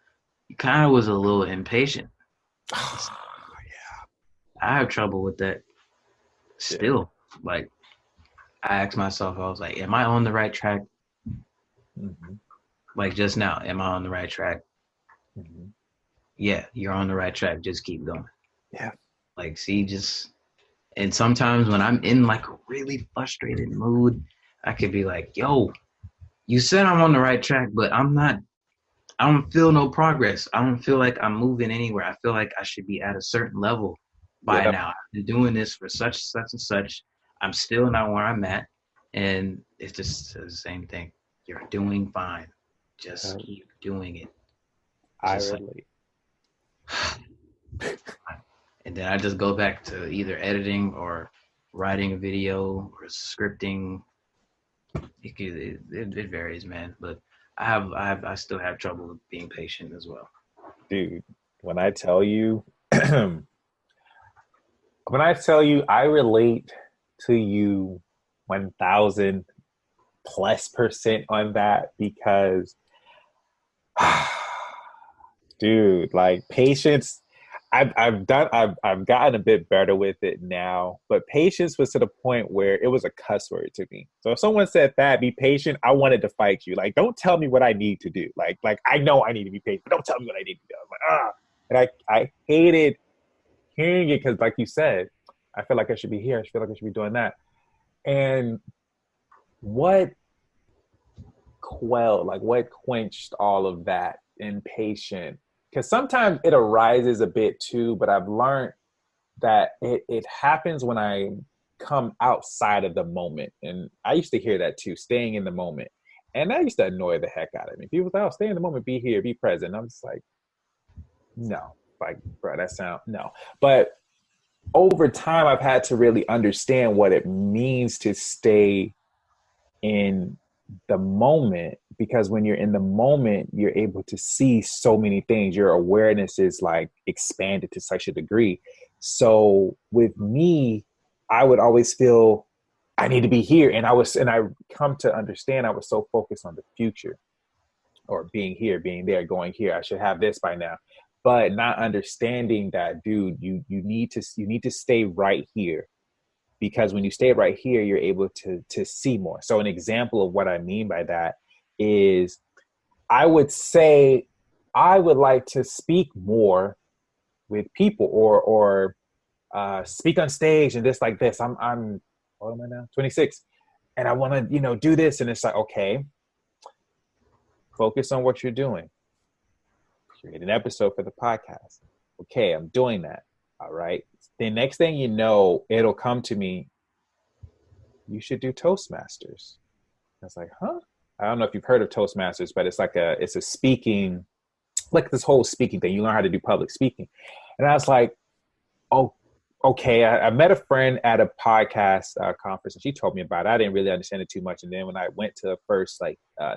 kind of was a little impatient. I have trouble with that Yeah. still. Like I asked myself, I was like, am I on the right track? Mm-hmm. Like just now, am I on the right track? Mm-hmm. Yeah, you're on the right track. Just keep going. Yeah. Like, see, just and sometimes when I'm in like a really frustrated mood, I could be like, yo, you said I'm on the right track, but I'm not. I don't feel no progress. I don't feel like I'm moving anywhere. I feel like I should be at a certain level by Yep. now. I've been doing this for such and such. I'm still not where I'm at. And it's just the same thing. You're doing fine. Just keep doing it. I Just like, relate. and then I just go back to either editing or writing a video or scripting. It varies, man. But I still have trouble with being patient as well. Dude, when I tell you, when I relate to you 1000 plus percent on that because, dude, like patience. I've gotten a bit better with it now, but patience was to the point where it was a cuss word to me. So if someone said that, be patient, I wanted to fight you. Like, don't tell me what I need to do. Like I know I need to be patient, but don't tell me what I need to do. I'm like, ah. And I hated hearing it because, like you said, I feel like I should be here. I feel like I should be doing that. And what what quenched all of that impatient? Because sometimes it arises a bit too, but I've learned that it happens when I come outside of the moment. And I used to hear that too, staying in the moment. And that used to annoy the heck out of me. People say, oh, stay in the moment, be here, be present. I'm just like, no, like, bro, that sound no. But over time, I've had to really understand what it means to stay in the moment, because when you're in the moment, you're able to see so many things. Your awareness is like expanded to such a degree. So with me, I would always feel I need to be here. And I come to understand I was so focused on the future, or being here, being there, going here. I should have this by now. But not understanding that, dude, you need to stay right here, because when you stay right here, you're able to see more. So an example of what I mean by that is, I would say I would like to speak more with people, or speak on stage and just like this. I'm what am I now? 26, and I want to do this, and it's like, okay, focus on what you're doing. Create an episode for the podcast. Okay, I'm doing that. All right. The next thing you know, it'll come to me, you should do Toastmasters. I was like, huh? I don't know if you've heard of Toastmasters, but it's a speaking, like this whole speaking thing. You learn how to do public speaking. And I was like, oh, okay. I met a friend at a podcast conference, and she told me about it. I didn't really understand it too much. And then when I went to the first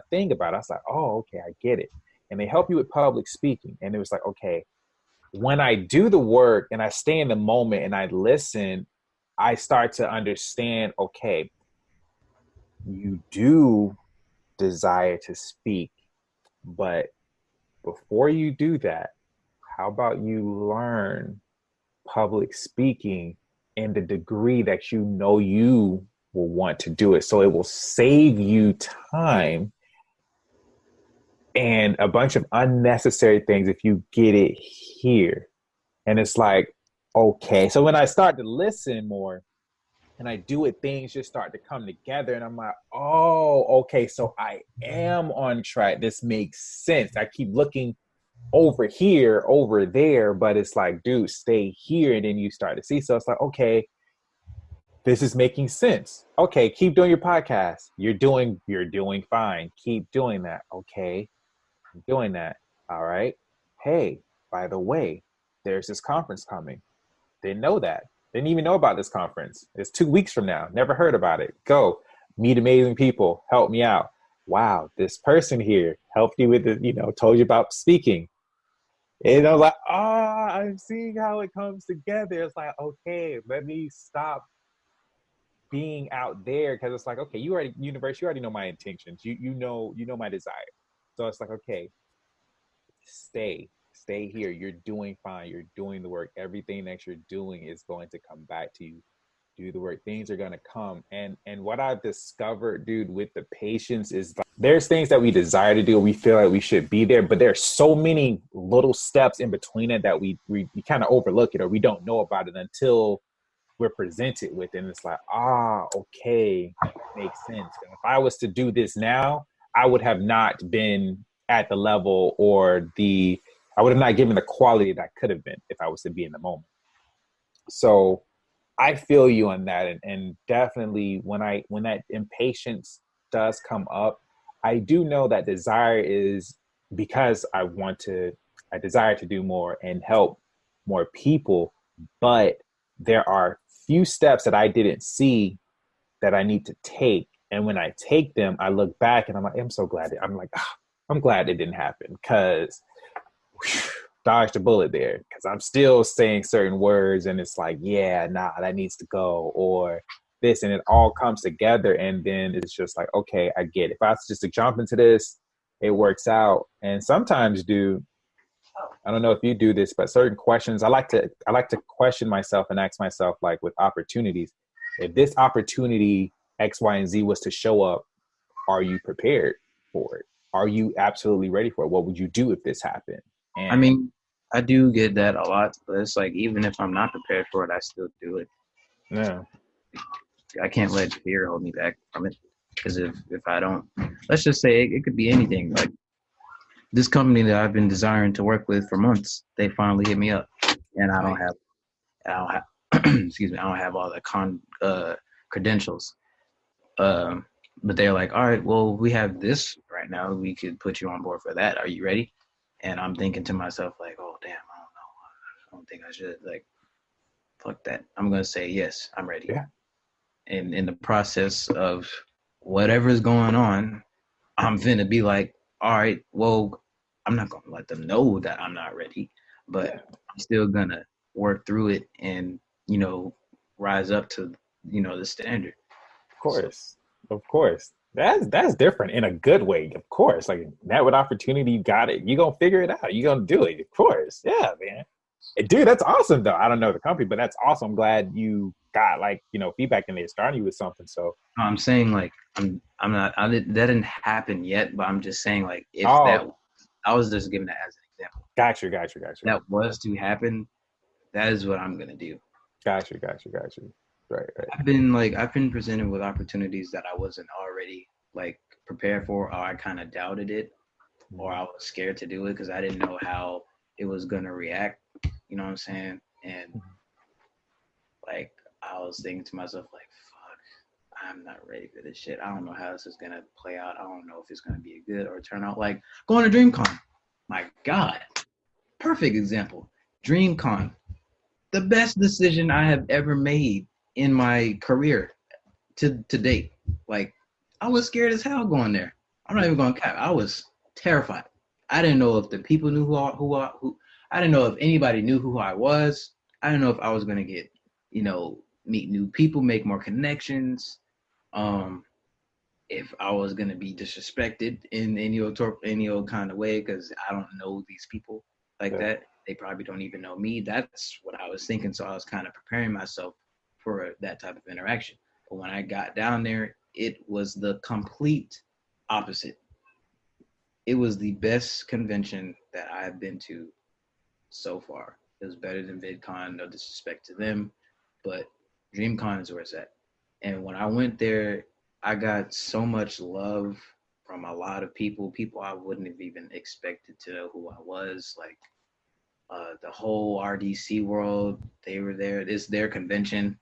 thing about it, I was like, oh, okay, I get it. And they help you with public speaking. And it was like, okay, when I do the work and I stay in the moment and I listen, I start to understand, okay, you do desire to speak, but before you do that, how about you learn public speaking in the degree that you know you will want to do it, so it will save you time and a bunch of unnecessary things if you get it here. And it's like, okay, so when I start to listen more and I do it, things just start to come together. And I'm like, oh, okay, so I am on track. This makes sense. I keep looking over here, over there, but it's like, dude, stay here. And then you start to see. So it's like, okay, this is making sense. Okay, keep doing your podcast. You're doing fine. Keep doing that. Okay, I'm doing that. All right. Hey, by the way, there's this conference coming. Didn't know that. Didn't even know about this conference. It's 2 weeks from now. Never heard about it. Go meet amazing people. Help me out. Wow, this person here helped you with told you about speaking. And I was like, I'm seeing how it comes together. It's like, okay, let me stop being out there, because it's like, okay, you already know my intentions. You know my desire. So it's like, okay, stay here. You're doing fine. You're doing the work. Everything that you're doing is going to come back to you. Do the work. Things are going to come. And what I've discovered, dude, with the patience is, like, there's things that we desire to do. We feel like we should be there, but there's so many little steps in between it that we kind of overlook it, or we don't know about it until we're presented with it. And it's like, okay, makes sense. If I was to do this now, I would have not been at the level, I would have not given the quality that I could have been if I was to be in the moment. So I feel you on that. And definitely when that impatience does come up, I do know that desire is because I desire to do more and help more people, but there are few steps that I didn't see that I need to take. And when I take them, I look back and I'm like, I'm glad it didn't happen, because dodged a bullet there, because I'm still saying certain words and it's like, yeah, nah, that needs to go, or this, and it all comes together. And then it's just like, okay, I get it. If I was just to jump into this, it works out. And sometimes, dude, I don't know if you do this, but certain questions I like to question myself and ask myself, like, with opportunities, if this opportunity X, Y, and Z was to show up, are you prepared for it? Are you absolutely ready for it? What would you do if this happened? I And mean, I do get that a lot, but it's like even if I'm not prepared for it, I still do it. yeah, I can't let fear hold me back from it. Because if I don't, let's just say it could be anything. Like this company that I've been desiring to work with for months, they finally hit me up, and nice. I don't have, excuse me, I don't have all the credentials. Um, but they're like, all right, well, we have this right now. We could put you on board for that. Are you ready? And I'm thinking to myself, like, oh, damn, I don't know. I don't think I should. Like, fuck that. I'm going to say, yes, I'm ready. Yeah, And in the process of whatever's going on, I'm finna be like, all right, well, I'm not going to let them know that I'm not ready, but yeah, I'm still going to work through it and, rise up to, the standard. of So course, of course. That's different in a good way, of course. Like that with opportunity, you got it. You gonna figure it out. You gonna do it, of course. Yeah, man. Dude, that's awesome though. I don't know the company, but that's awesome. I'm glad you got like feedback and they're starting you with something. So I'm saying like I'm not that didn't happen yet, but I'm just saying like if that oh, I was just giving that as an example. got you. That was to happen, that is what I'm gonna do. Got you. Right. I've been presented with opportunities that I wasn't already like prepared for, or I kind of doubted it, or I was scared to do it because I didn't know how it was gonna react. You know what I'm saying? And like I was thinking to myself like, fuck, I'm not ready for this shit. I don't know how this is gonna play out. I don't know if it's gonna be a good or turn out like going to DreamCon. My God, perfect example. DreamCon, the best decision I have ever made in my career to date. Like I was scared as hell going there. I'm not even going to cap. I was terrified. I didn't know if the people knew who I didn't know if anybody knew who I was. I didn't know if I was going to get, meet new people, make more connections. Um, if I was going to be disrespected in any old kind of way because I don't know these people like Yeah. that. They probably don't even know me. That's what I was thinking. So I was kind of preparing myself for that type of interaction. But when I got down there, it was the complete opposite. It was the best convention that I've been to so far. It was better than VidCon, no disrespect to them, but DreamCon is where it's at. And when I went there, I got so much love from a lot of people I wouldn't have even expected to know who I was. Like the whole RDC world, they were there. It's their convention,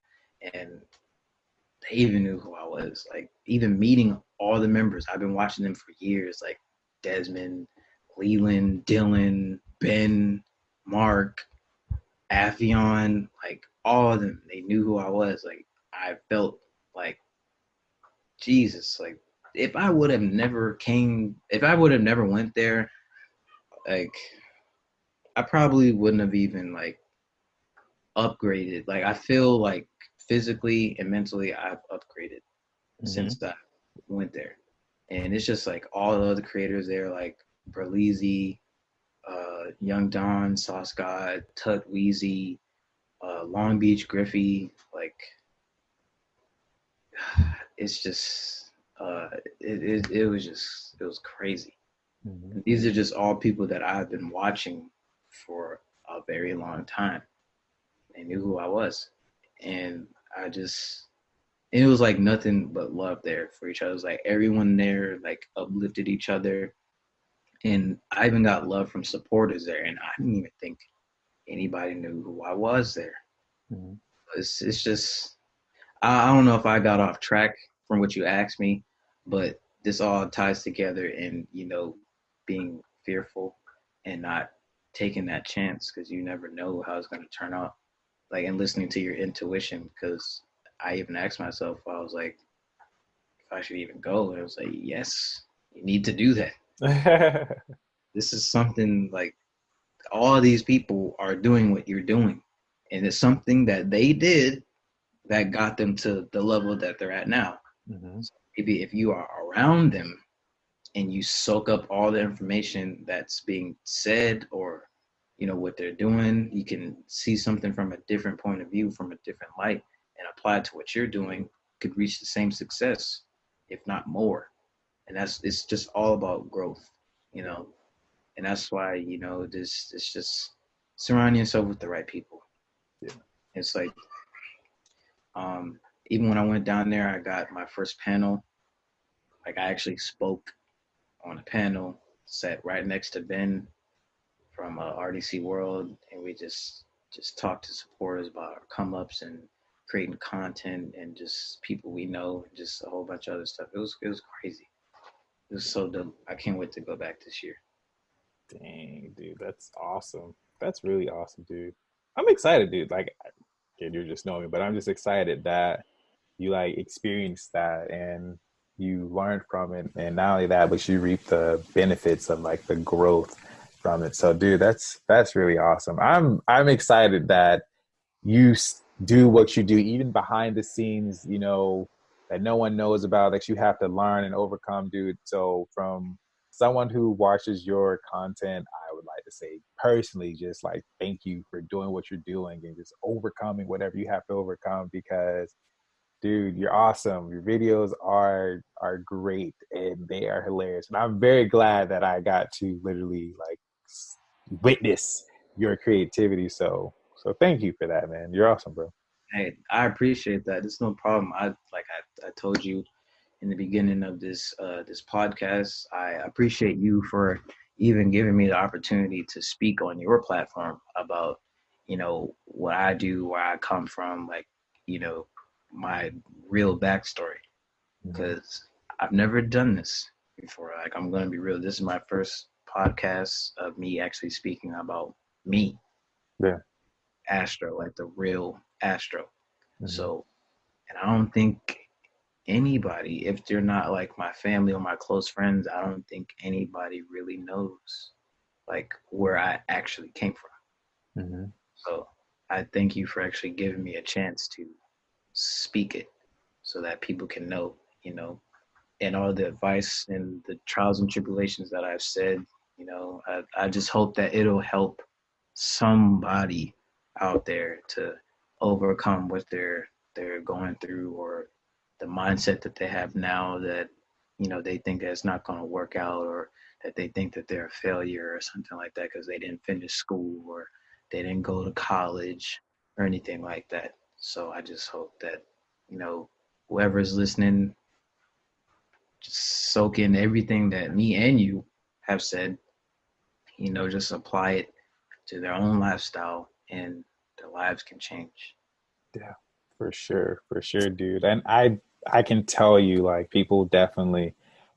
and they even knew who I was. Like even meeting all the members, I've been watching them for years. Like Desmond, Leland, Dylan, Ben, Mark, Afion, like all of them. They knew who I was. Like I felt like Jesus. Like if I would have never went there, like I probably wouldn't have even like upgraded. Like I feel like physically and mentally I've upgraded Mm-hmm. since I went there. And it's just like all the other creators there, like Berleezy, Young Don, Sauce God, Tut Weezy, Long Beach Griffey, like it's just it was crazy. Mm-hmm. And these are just all people that I've been watching for a very long time. They knew who I was. And I just and it was like nothing but love there for each other. It was like everyone there like uplifted each other. And I even got love from supporters there. And I didn't even think anybody knew who I was there. Mm-hmm. It's just I don't know if I got off track from what you asked me, but this all ties together in, being fearful and not taking that chance because you never know how it's going to turn out. Like, and listening to your intuition because I even asked myself, I was like, if I should even go. And I was like, yes, you need to do that. This is something like all of these people are doing what you're doing. And it's something that they did that got them to the level that they're at now. Mm-hmm. So maybe if you are around them and you soak up all the information that's being said or what they're doing. You can see something from a different point of view, from a different light, and apply it to what you're doing. Could reach the same success, if not more. And it's just all about growth, you know. And that's why this it's just surround yourself with the right people. Yeah. It's like even when I went down there, I got my first panel. Like I actually spoke on a panel, sat right next to Ben from RDC World, and we just talked to supporters about our come ups and creating content and just people we know, and just a whole bunch of other stuff. It was crazy. It was so dope. I can't wait to go back this year. Dang, dude, that's awesome. That's really awesome, dude. I'm excited, dude. Like, kid, you're just knowing me, but I'm just excited that you like experienced that and you learned from it, and not only that, but you reap the benefits of like the growth from it. So, dude, that's really awesome. I'm excited that you do what you do, even behind the scenes, that no one knows about, that you have to learn and overcome, dude. So from someone who watches your content, I would like to say personally, just like thank you for doing what you're doing and just overcoming whatever you have to overcome, because dude, you're awesome. Your videos are great and they are hilarious. And I'm very glad that I got to literally like witness your creativity. So thank you for that, man. You're awesome, bro. Hey, I appreciate that. It's no problem. I told you in the beginning of this podcast, I appreciate you for even giving me the opportunity to speak on your platform about what I do, where I come from, like my real backstory, because I've never done this before. Like, I'm gonna be real. This is my first podcast of me actually speaking about me, Yeah. Astro, like the real Astro. Mm-hmm. So, and I don't think anybody, if they're not like my family or my close friends, I don't think anybody really knows like where I actually came from. Mm-hmm. So I thank you for actually giving me a chance to speak it so that people can know, and all the advice and the trials and tribulations that I've said, I just hope that it'll help somebody out there to overcome what they're going through, or the mindset that they have now that they think that it's not going to work out, or that they think that they're a failure or something like that because they didn't finish school or they didn't go to college or anything like that. So I just hope that whoever's listening, just soak in everything that me and you have said, just apply it to their own lifestyle and their lives can change. Yeah, for sure, dude. And I can tell you, like, people definitely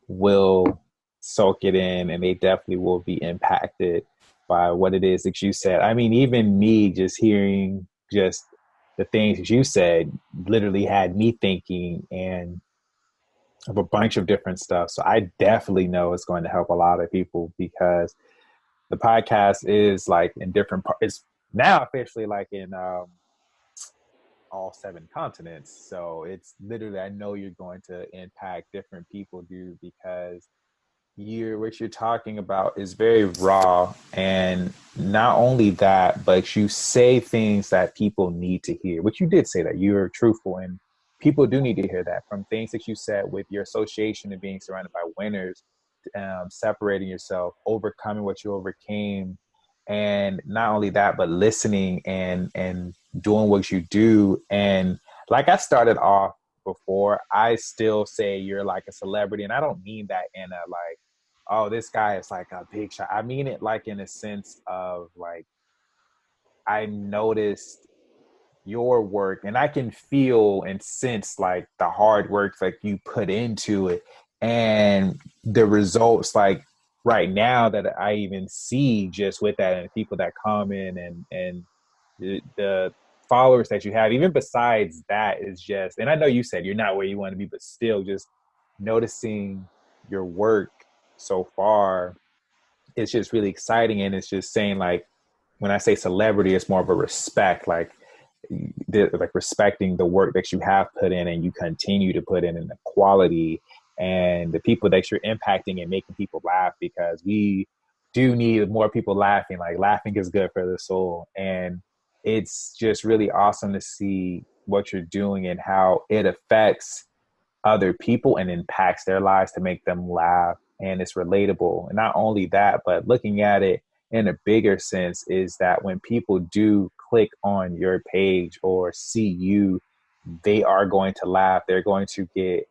will soak it in, and they definitely will be impacted by what it is that you said. I mean, even me just hearing just the things that you said literally had me thinking and of a bunch of different stuff. So I definitely know it's going to help a lot of people, because the podcast is like in different parts. It's now officially like in all 7 continents. So it's literally, I know you're going to impact different people, dude, because what you're talking about is very raw. And not only that, but you say things that people need to hear, which you did say that you're truthful, and people do need to hear that, from things that you said with your association and being surrounded by winners, separating yourself, overcoming what you overcame. And not only that, but listening and doing what you do. And like I started off before, I still say you're like a celebrity. And I don't mean that in a like, oh, this guy is like a big shot. I mean it like in a sense of like, I noticed your work and I can feel and sense like the hard work like you put into it, and the results like right now that I even see just with that, and people that come in, and the followers that you have, even besides that, is just, and I know you said you're not where you want to be, but still just noticing your work so far, it's just really exciting. And it's just saying, like, when I say celebrity, it's more of a respect, like respecting the work that you have put in and you continue to put in, and the quality and the people that you're impacting and making people laugh, because we do need more people laughing. Like laughing is good for the soul. And it's just really awesome to see what you're doing and how it affects other people and impacts their lives to make them laugh. And it's relatable. And not only that, but looking at it in a bigger sense is that when people do click on your page or see you, they are going to laugh. They're going to get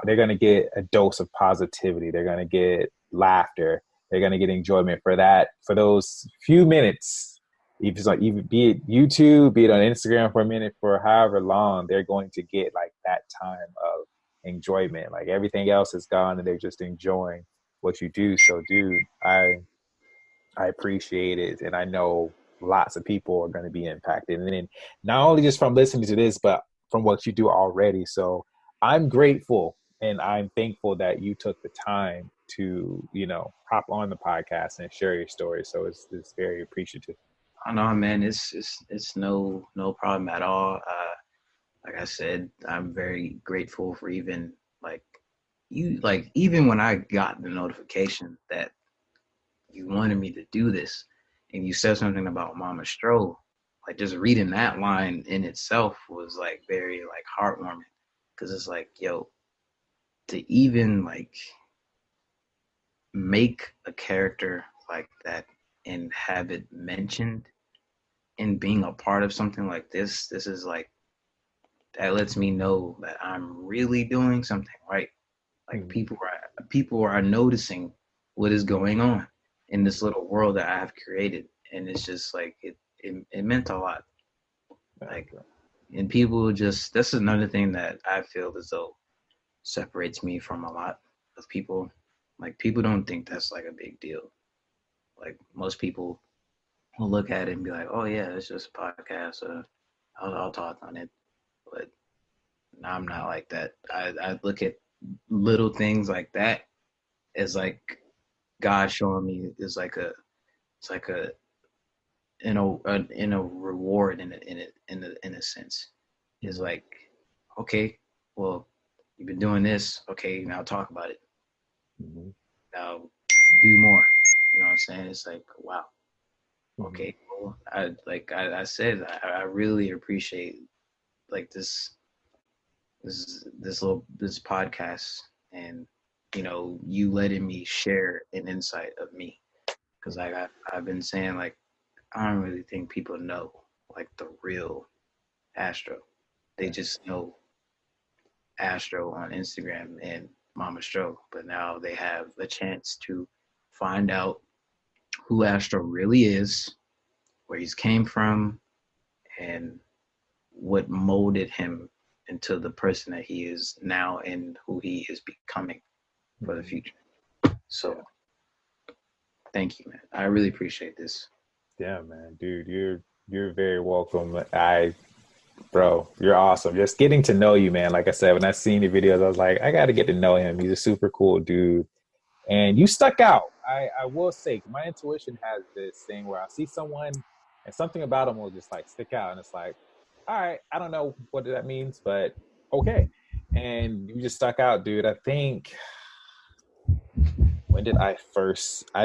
they're going to get a dose of positivity. They're going to get laughter. They're going to get enjoyment for that, for those few minutes. If it's like, even be it YouTube, be it on Instagram for a minute, for however long, they're going to get like that time of enjoyment. Like everything else is gone and they're just enjoying what you do. So dude, I appreciate it. And I know lots of people are going to be impacted. And then not only just from listening to this, but from what you do already. So I'm grateful and I'm thankful that you took the time to, hop on the podcast and share your story. So it's very appreciative. I know, man. It's no problem at all. Like I said, I'm very grateful for even even when I got the notification that you wanted me to do this, and you said something about Mama Stroh, like just reading that line in itself was like very like heartwarming, because it's like, yo, to even like make a character like that and have it mentioned and being a part of something like this is like, that lets me know that I'm really doing something right. Like people are noticing what is going on in this little world that I have created, and it's just like it meant a lot. Like, and people just, that's another thing that I feel as though separates me from a lot of people. Like, people don't think that's like a big deal. Like, most people will look at it and be like, oh yeah, it's just a podcast. I'll talk on it. But I'm not like that. I look at little things like that as like God showing me is like a in a reward in a sense. Is like, okay, well, you've been doing this. Okay, now talk about it. Mm-hmm. Now do more. You know what I'm saying? It's like, wow. Okay, well, I said, I really appreciate like this podcast, and you letting me share an insight of me, because like I've been saying, like, I don't really think people know like the real Astro. They just know Astro on Instagram and Mama Stro, but now they have a chance to find out who Astro really is, where he's came from, and what molded him into the person that he is now and who he is becoming for the future. So thank you, man. I really appreciate this. Yeah, man, dude, you're very welcome. Bro, you're awesome. Just getting to know you, man. Like I said, when I seen the videos, I was like, I got to get to know him. He's a super cool dude. And you stuck out. I will say, my intuition has this thing where I see someone and something about them will just like stick out. And it's like, all right, I don't know what that means, but okay. And you just stuck out, dude. I think, when did I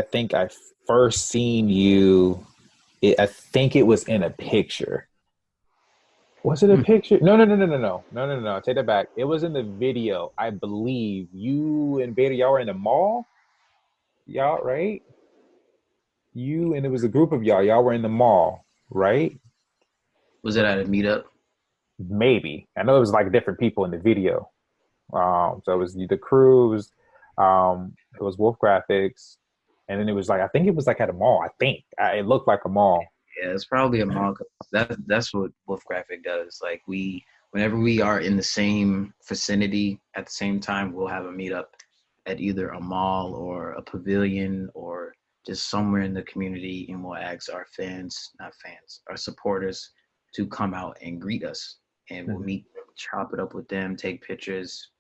think I first seen you, I think it was in a picture. Was it a picture? No. Take that back. It was in the video. I believe you and Vader, y'all were in the mall. Y'all, right? You and it was a group of y'all. Y'all were in the mall, right? Was it at a meetup? Maybe. I know it was like different people in the video. So it was the crew. It was Wolf Graphics, and then it was like, I think it was like at a mall. I think it looked like a mall. Yeah, it's probably a mall. That's what Wolf Graphic does. Like, whenever we are in the same vicinity at the same time, we'll have a meetup at either a mall or a pavilion or just somewhere in the community, and we'll ask our our supporters to come out and greet us, and we'll meet, chop it up with them, take pictures,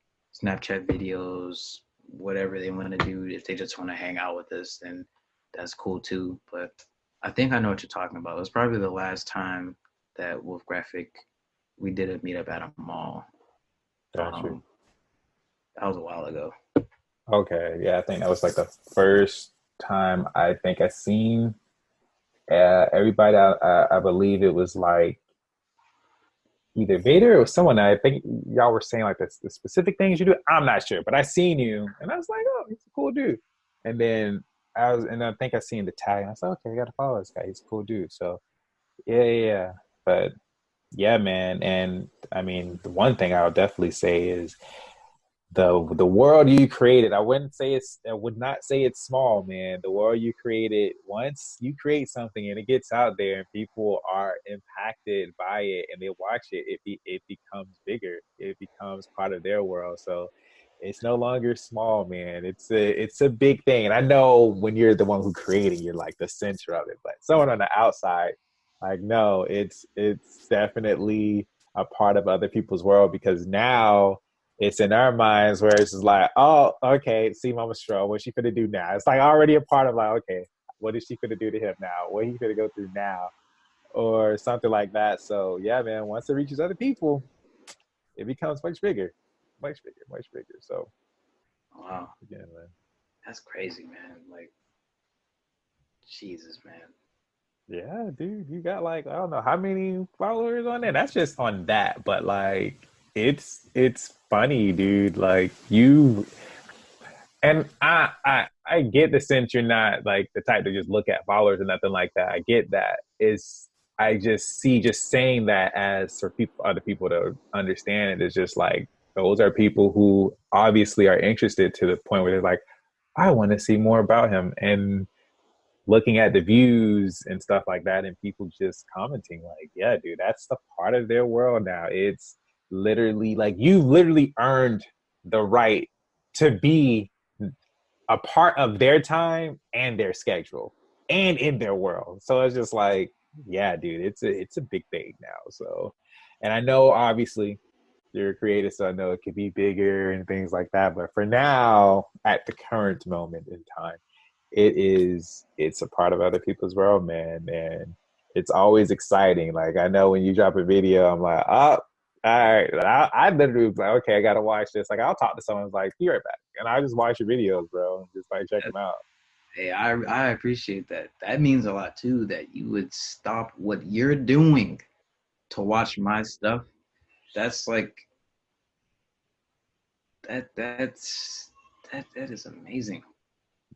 Snapchat videos, whatever they want to do. If they just want to hang out with us, then that's cool too. But I think I know what you're talking about. It was probably the last time that Wolf Graphic, we did a meetup at a mall. Gotcha. That was a while ago. Okay, yeah, I think that was like the first time I think I seen everybody. I believe it was like either Vader or someone. I think y'all were saying like the specific things you do. I'm not sure, but I seen you, and I was like, oh, he's a cool dude. And then and I think I seen the tag, and I was like, okay, I gotta follow this guy. He's a cool dude. So yeah. But yeah, man. And I mean, the one thing I would definitely say is the world you created. I would not say it's small, man. The world you created, once you create something and it gets out there and people are impacted by it and they watch it, it becomes bigger. It becomes part of their world. So it's no longer small, man. It's a big thing. And I know when you're the one who created, you're like the center of it. But someone on the outside, like, no, it's definitely a part of other people's world, because now it's in our minds where it's just like, oh, okay, see Mama Stro, what's she gonna do now? It's like already a part of like, okay, what is she gonna do to him now? What he gonna go through now? Or something like that. So yeah, man, once it reaches other people, it becomes much bigger. Much bigger, much bigger. So Wow, again, man. that's crazy, man. Like, Jesus, man. Yeah, dude, you got like I don't know how many followers on there. That's just on that, but like it's funny, dude. Like you and I get the sense you're not like the type to just look at followers or nothing like that. I get that. Is I just see just saying that as for people other people to understand it is just like those are people who obviously are interested to the point where they're like, I want to see more about him. And looking at the views and stuff like that and people just commenting like, yeah, dude, that's the part of their world now. It's literally like you literally earned the right to be a part of their time and their schedule and in their world. So it's just like, yeah, dude, it's a big thing now. So, and I know obviously you're a creator, so I know it could be bigger and things like that. But for now, at the current moment in time, it's a part of other people's world, man, and it's always exciting. Like I know when you drop a video, I'm like, oh, all right. I literally was like, okay, I gotta watch this. Like I'll talk to someone who's like, be right back, and I just watch your videos, bro, and just like check them out. Hey, I appreciate that. That means a lot too, that you would stop what you're doing to watch my stuff. That's like that is amazing.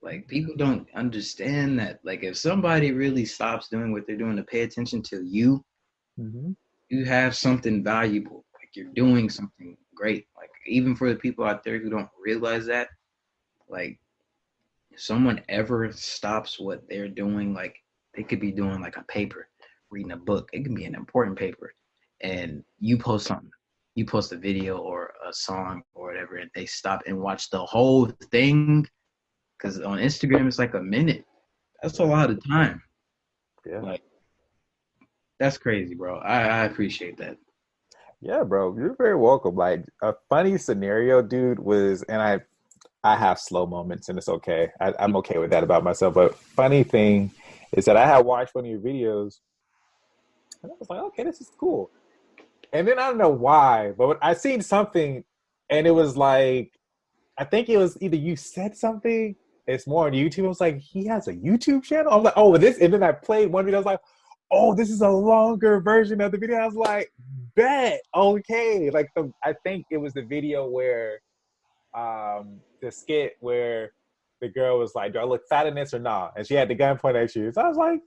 Like people don't understand that. Like if somebody really stops doing what they're doing to pay attention to you, Mm-hmm. you have something valuable. Like you're doing something great. Like even for the people out there who don't realize that, like if someone ever stops what they're doing, like they could be doing like a paper, reading a book. It can be an important paper, and you post something, you post a video or a song or whatever, and they stop and watch the whole thing. Because on Instagram it's like a minute. That's a lot of time. Yeah. Like that's crazy, bro. I appreciate that. Yeah, bro, you're very welcome. Like a funny scenario, dude, was, and I have slow moments, and it's okay. I'm okay with that about myself. But funny thing is that I had watched one of your videos, and I was like, okay, this is cool. And then I don't know why, but I seen something, and it was like, I think it was either you said something. It's more on YouTube. I was like, he has a YouTube channel. I was like, oh, this, and then I played one video. I was like, oh, this is a longer version of the video. I was like, bet, okay. Like I think it was the video where the skit where the girl was like, "Do I look fat in this or not?" And she had the gun pointed at you. So I was like,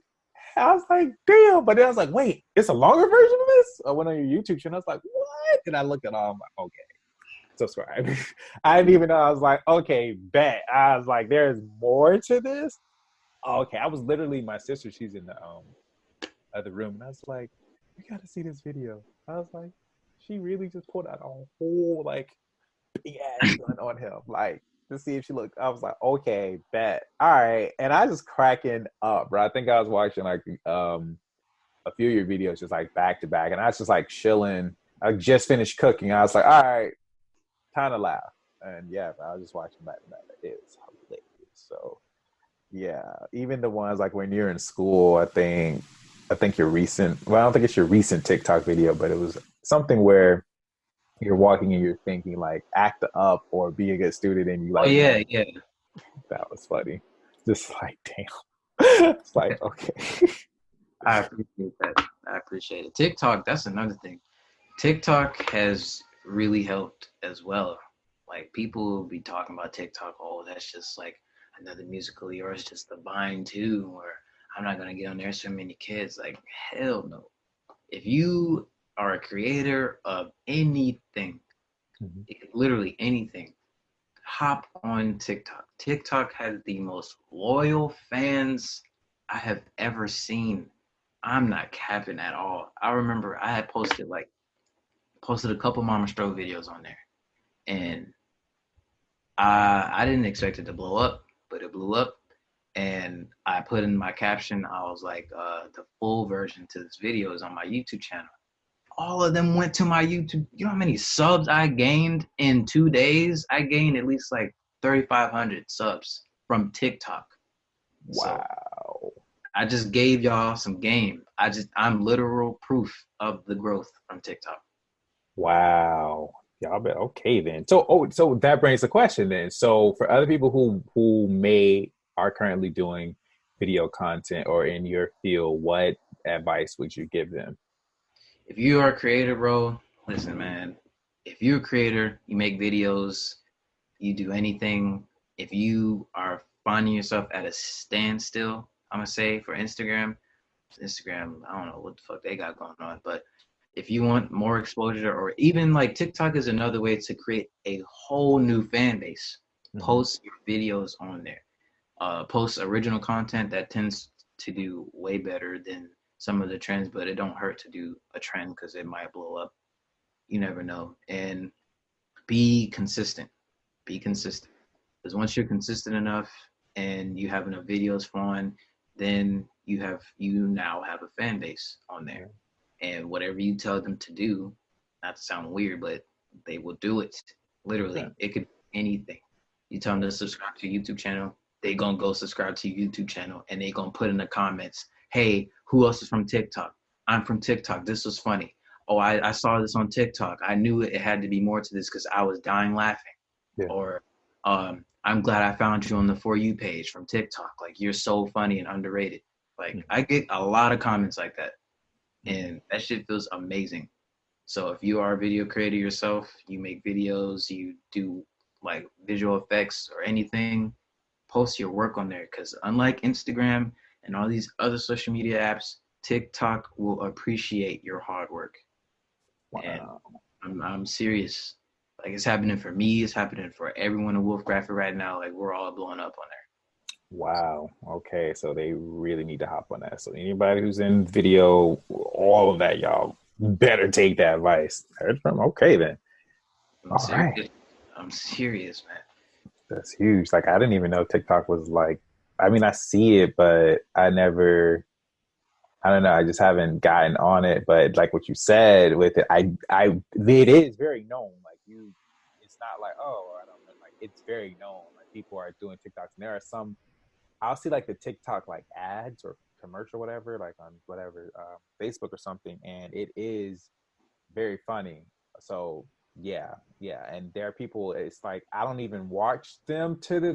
damn. But then I was like, wait, it's a longer version of this? I went on your YouTube channel. I was like, what? And I looked at all. I'm like, okay, subscribe. I didn't even know. I was like, okay, bet. I was like, there's more to this. Oh, okay, I was literally my sister. She's in the other room, and I was like, you got to see this video. I was like, she really just pulled out a whole like big ass gun on him, like to see if she looked. I was like, okay, bet, all right. And I just cracking up, bro. I think I was watching like a few of your videos just like back to back, and I was just like chilling. I just finished cooking. I was like, all right, time to laugh. And yeah, bro, I was just watching back to back. It was hilarious. So yeah, even the ones like when you're in school, I think your recent, well, I don't think it's your recent TikTok video, but it was something where you're walking and you're thinking like act up or be a good student, and you Oh like, yeah, yeah. that was funny. Just like, damn. It's like, okay. I appreciate that. I appreciate it. TikTok, that's another thing. TikTok has really helped as well. Like people will be talking about TikTok, oh, that's just like another Musical.ly, or it's just a Vine too, or I'm not gonna get on there. So many kids, like hell no. If you are a creator of anything, Mhm. literally anything, hop on TikTok. TikTok has the most loyal fans I have ever seen. I'm not capping at all. I remember I had posted a couple Mama Stro videos on there, and I didn't expect it to blow up, but it blew up. And I put in my caption, I was like, the full version to this video is on my YouTube channel. All of them went to my YouTube. You know how many subs I gained in 2 days? I gained at least like 3,500 subs from TikTok. So Wow. I just gave y'all some game. I'm literal proof of the growth from TikTok. Wow. Y'all bet okay then. So that brings the question then. So for other people who may are currently doing video content or in your field, what advice would you give them? If you are a creator, bro, listen, man. If you're a creator, you make videos, you do anything. If you are finding yourself at a standstill, I'm gonna say for Instagram, I don't know what the fuck they got going on, but if you want more exposure, or even like TikTok is another way to create a whole new fan base. Hmm. Post your videos on there. Post original content that tends to do way better than some of the trends, but it don't hurt to do a trend because it might blow up. You never know. And be consistent. Be consistent. Because once you're consistent enough and you have enough videos flowing, then you now have a fan base on there. And whatever you tell them to do, not to sound weird, but they will do it. Yeah. Literally, it could be anything. You tell them to subscribe to your YouTube channel, they gonna go subscribe to your YouTube channel, and they gonna put in the comments, "Hey, who else is from TikTok? I'm from TikTok. This was funny. Oh, I saw this on TikTok. I knew it had to be more to this because I was dying laughing." Yeah. Or, "I'm glad I found you on the For You page from TikTok. Like you're so funny and underrated." Like I get a lot of comments like that, and that shit feels amazing. So if you are a video creator yourself, you make videos, you do like visual effects or anything, post your work on there, because unlike Instagram and all these other social media apps, TikTok will appreciate your hard work. And Wow. I'm serious. Like it's happening for me, it's happening for everyone in Wolf Graphic right now. Like we're all blowing up on Wow. Okay. So they really need to hop on that. So anybody who's in video, all of that, y'all better take that advice. Heard from? Okay then. there. I'm All right. serious. I'm serious, man. That's huge. Like I didn't even know TikTok was like. I mean, I see it, but I never. I don't know. I just haven't gotten on it. But like what you said with it, it is very known. Like you, it's not like oh, I don't know. Like it's very known. Like people are doing TikToks, and there are some. I'll see like the TikTok like ads or commercial, whatever, like on whatever Facebook or something, and it is very funny. So yeah, yeah, and there are people. It's like I don't even watch them to the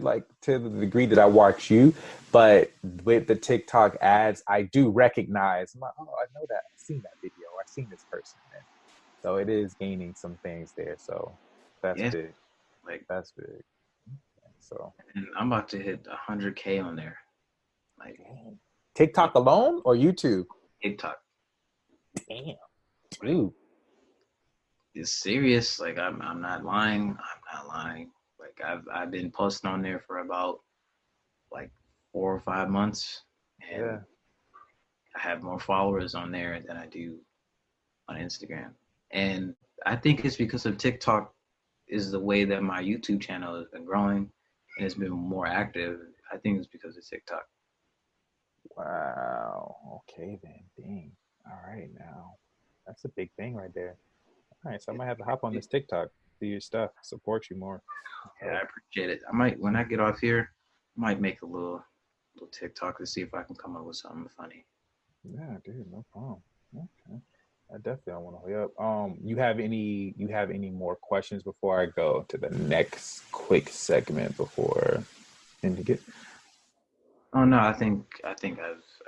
degree that I watch you, but with the TikTok ads, I do recognize. I'm like, oh, I know that. I've seen that video. I've seen this person. And so it is gaining some things there. So that's Yes, big. like, That's big. So and I'm about to hit 100K on there. Like TikTok alone or YouTube? TikTok. Damn, Like dude. it's serious. Like I'm not lying. I'm not lying. Like I've been posting on there for about like 4 or 5 months, and Yeah. I have more followers on there than I do on Instagram. And I think it's because of TikTok is the way that my YouTube channel has been growing and it's been more active. I think it's because of TikTok. Wow. Okay then. Dang. All right now. That's a big thing right there. All right, so I might have to hop on this TikTok, do your stuff, support you more. Yeah, So I appreciate it. I might when I get off here, I might make a little TikTok to see if I can come up with something funny. yeah, dude, no problem. Okay. I definitely want to hurry up. You have any more questions before I go to the next quick segment before ending it? Oh no, I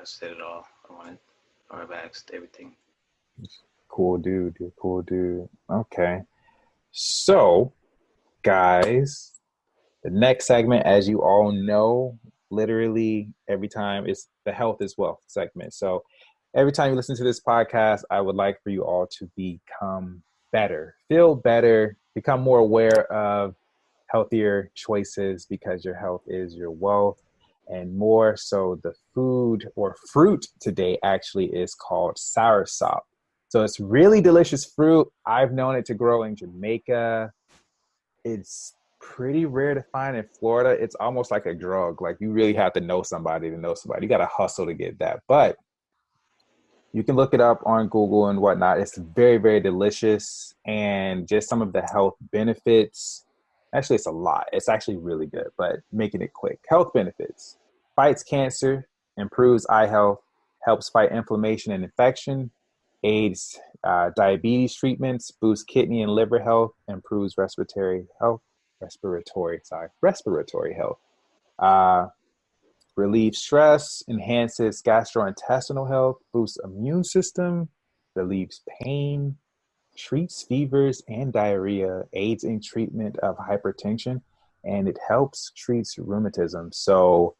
said it all. I wanted, or I've asked everything. Cool dude. You're a cool dude. Okay. So, guys, the next segment, as you all know, literally every time it's the health is wealth segment. So, every time you listen to this podcast, I would like for you all to become better, feel better, become more aware of healthier choices because your health is your wealth. And more so, the food or fruit today actually is called soursop. So it's really delicious fruit. I've known it to grow in Jamaica. It's pretty rare to find in Florida. It's almost like a drug. Like you really have to know somebody to know somebody. You got to hustle to get that. But you can look it up on Google and whatnot. It's very, very delicious. And just some of the health benefits. Actually, it's a lot. It's actually really good, but making it quick. Health benefits: fights cancer, improves eye health, helps fight inflammation and infection, aids diabetes treatments, boosts kidney and liver health, improves respiratory health. Uh, relieves stress, enhances gastrointestinal health, boosts immune system, relieves pain, treats fevers and diarrhea, aids in treatment of hypertension, and it helps treats rheumatism. So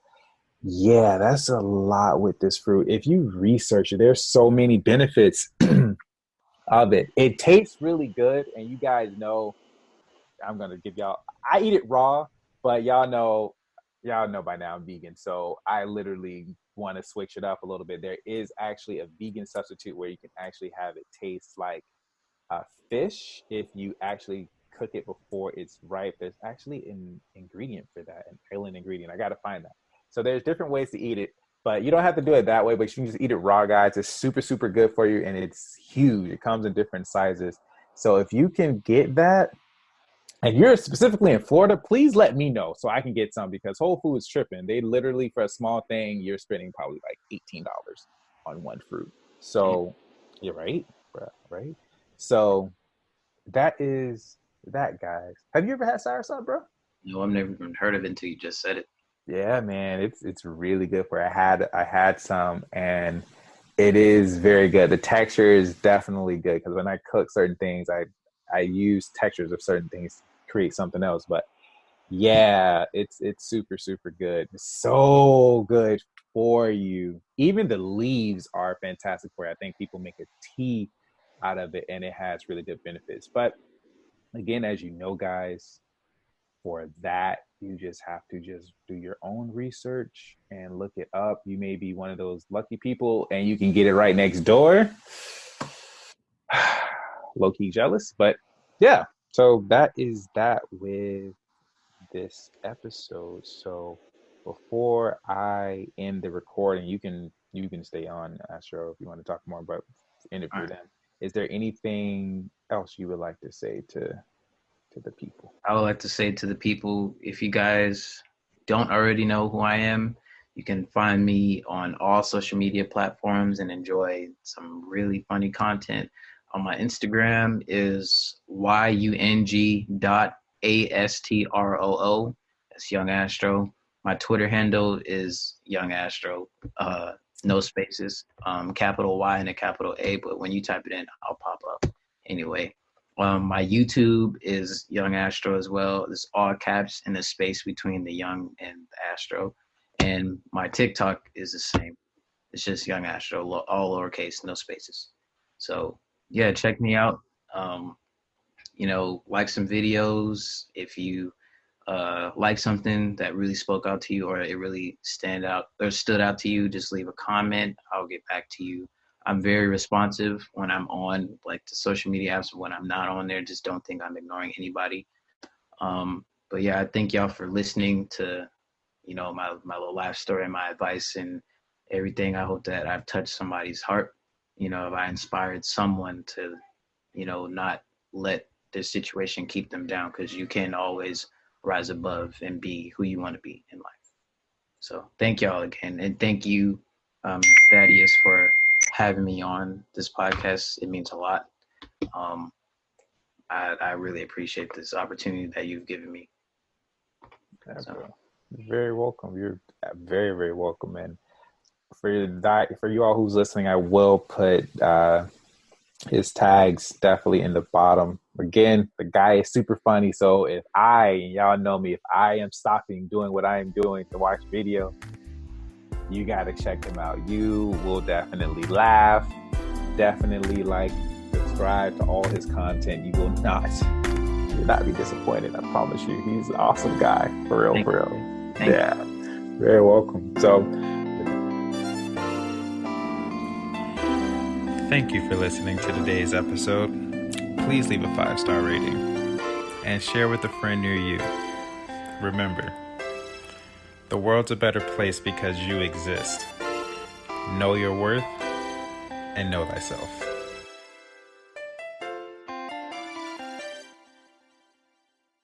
yeah, that's a lot with this fruit. If you research it, there's so many benefits of it. It tastes really good, and you guys know I'm gonna give y'all. I eat it raw, but y'all know by now I'm vegan, so I literally want to switch it up a little bit. There is actually a vegan substitute where you can actually have it taste like fish if you actually cook it before it's ripe. There's actually an ingredient for that, an alien ingredient. I got to find that. So there's different ways to eat it, but you don't have to do it that way. But you can just eat it raw, guys. It's super, super good for you, and it's huge. It comes in different sizes. So if you can get that, and you're specifically in Florida, please let me know so I can get some because Whole Foods tripping. They literally, for a small thing, you're spending probably like $18 on one fruit. Damn. So you're right, bro, right? So that is that, guys. Have you ever had soursop, bro? No, I've never even heard of it until you just said it. Yeah, man, it's really good. For I had some, and it is very good. The texture is definitely good because when I cook certain things, I use textures of certain things to create something else. But yeah, it's super super good. It's so good for you. Even the leaves are fantastic for you. I think people make a tea out of it, and it has really good benefits. But again, as you know, guys, for that, you just have to just do your own research and look it up. You may be one of those lucky people and you can get it right next door. Low key jealous, but yeah. So that is that with this episode. So before I end the recording, you can stay on, Astro, if you want to talk more about All interview right. them. Is there anything else you would like to say to the people? I would like to say to the people, if you guys don't already know who I am, you can find me on all social media platforms and enjoy some really funny content. On my Instagram is yung.astroo. That's Young Astro. My Twitter handle is Young Astro. No spaces, capital Y and a capital A, but when you type it in, I'll pop up. Anyway, my YouTube is Young Astro as well. It's all caps in the space between the Young and the Astro. And my TikTok is the same. It's just Young Astro, all lowercase, no spaces. So yeah, check me out. Um, like some videos. If you like something that really spoke out to you or it really stand out or stood out to you, just leave a comment. I'll get back to you. I'm very responsive when I'm on like the social media apps. When I'm not on there, just don't think I'm ignoring anybody. But yeah, I thank y'all for listening to, my little life story and my advice and everything. I hope that I've touched somebody's heart. If I inspired someone to, not let their situation keep them down because you can always rise above and be who you want to be in life. So thank y'all again. And thank you, Thaddeus, for having me on this podcast. It means a lot. Um, I really appreciate this opportunity that you've given me. Yeah, So bro. very welcome. You're very, very welcome. And for you all who's listening, I will put his tags definitely in the bottom. Again, the guy is super funny. So y'all know me, if I am stopping doing what I am doing to watch video, you got to check him out. You will definitely laugh, definitely like, subscribe to all his content. You'll not be disappointed. I promise you. He's an awesome guy. For real, for real. Yeah. Very welcome. So thank you for listening to today's episode. Please leave a 5-star rating and share with a friend near you. Remember, the world's a better place because you exist. Know your worth and know thyself.